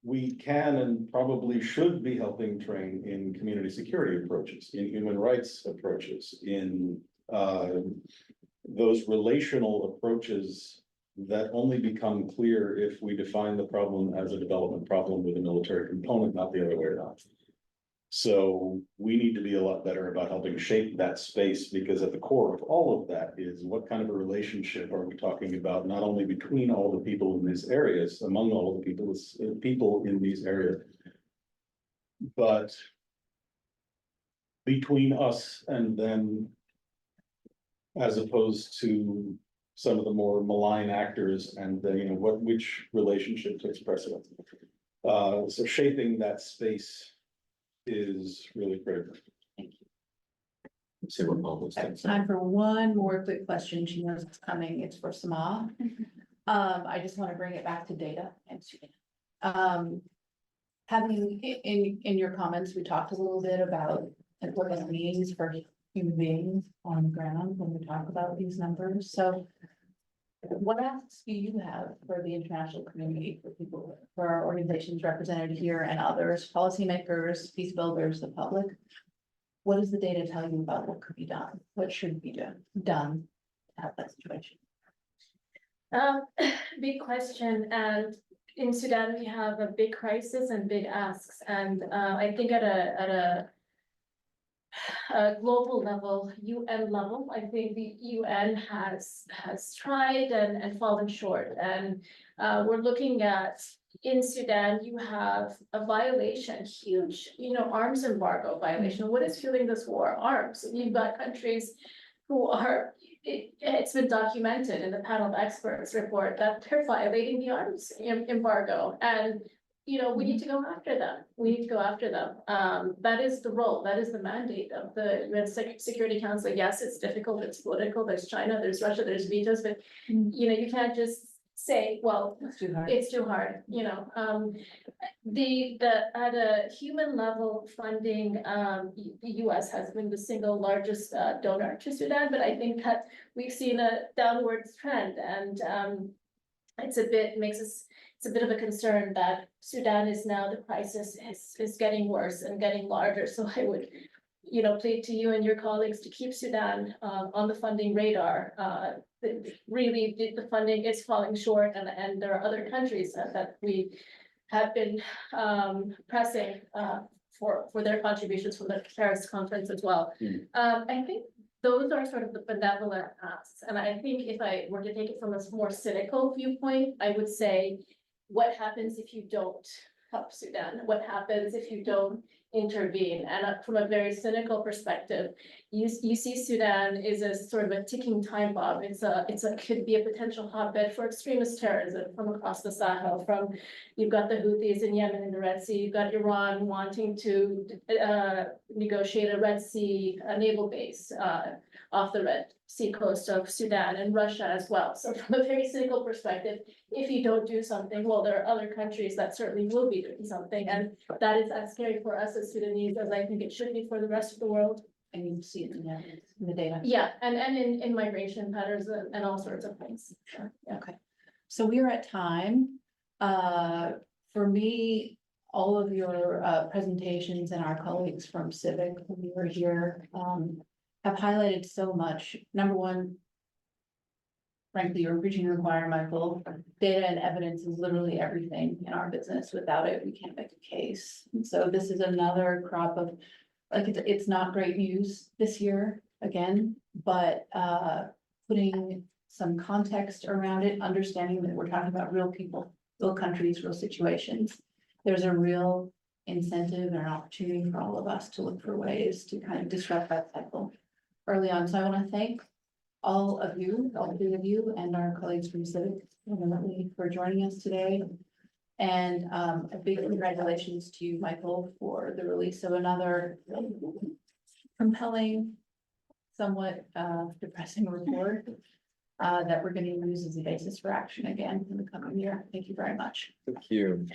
[SPEAKER 6] we can and probably should be helping train in community security approaches, in human rights approaches, in those relational approaches that only become clear if we define the problem as a development problem with a military component, not the other way around. So we need to be a lot better about helping shape that space, because at the core of all of that is what kind of a relationship are we talking about, not only between all the people in these areas, among all the people in these areas, but between us and them, as opposed to some of the more malign actors and which relationship takes precedence. So shaping that space is really critical.
[SPEAKER 2] Say we're almost.
[SPEAKER 1] I have time for one more quick question. She knows it's coming. It's for Sama. I just want to bring it back to data and Sudan. Having in your comments, we talked a little bit about what it means for human beings on the ground when we talk about these numbers. So What asks do you have for the international community, for people, for our organizations represented here and others, policymakers, peace builders, the public? What does the data tell you about what could be done? What should be done to have that situation?
[SPEAKER 5] Big question, and in Sudan, we have a big crisis and big asks, and I think at a global level, UN level, I think the UN has tried and fallen short, and we're looking at, in Sudan, you have a violation, huge, arms embargo violation. What is fueling this war? Arms. You've got countries who are, it's been documented in the panel of experts report that they're violating the arms embargo, and we need to go after them. We need to go after them. That is the role, that is the mandate of the UN Security Council. Yes, it's difficult, it's political, there's China, there's Russia, there's vetoes, but you can't just say, well,
[SPEAKER 1] It's too hard.
[SPEAKER 5] it's too hard, at a human level funding, the US has been the single largest donor to Sudan, but I think that we've seen a downwards trend, and it's a bit of a concern that Sudan is now, the crisis is getting worse and getting larger, so I would plead to you and your colleagues to keep Sudan on the funding radar. Really, the funding is falling short, and there are other countries that we have been pressing for their contributions from the Paris conference as well. I think those are sort of the benevolent asks, and I think if I were to take it from a more cynical viewpoint, I would say, what happens if you don't help Sudan? What happens if you don't intervene? And from a very cynical perspective, you see Sudan is a sort of a ticking time bomb. Could be a potential hotbed for extremist terrorism from across the Sahel. You've got the Houthis in Yemen in the Red Sea. You've got Iran wanting to negotiate a Red Sea naval base off the Red Sea coast of Sudan, and Russia as well. So from a very cynical perspective, if you don't do something, well, there are other countries that certainly will be doing something, and that is as scary for us as Sudanese as I think it should be for the rest of the world.
[SPEAKER 1] And you see it in the data.
[SPEAKER 5] Yeah, and in migration patterns and all sorts of things. Sure. Yeah.
[SPEAKER 1] Okay, so we are at time. For me, all of your presentations and our colleagues from Civic, when we were here, have highlighted so much. Number one, frankly, you're preaching to the choir, Michael. Data and evidence is literally everything in our business. Without it, we can't make a case. And so this is another crop of, it's not great news this year again, but putting some context around it, understanding that we're talking about real people, real countries, real situations. There's a real incentive and an opportunity for all of us to look for ways to kind of disrupt that cycle early on. So I want to thank all of you, all three of you, and our colleagues from Civic for joining us today. And a big congratulations to you, Michael, for the release of another compelling, somewhat depressing report that we're going to use as a basis for action again in the coming year. Thank you very much.
[SPEAKER 2] Thank you.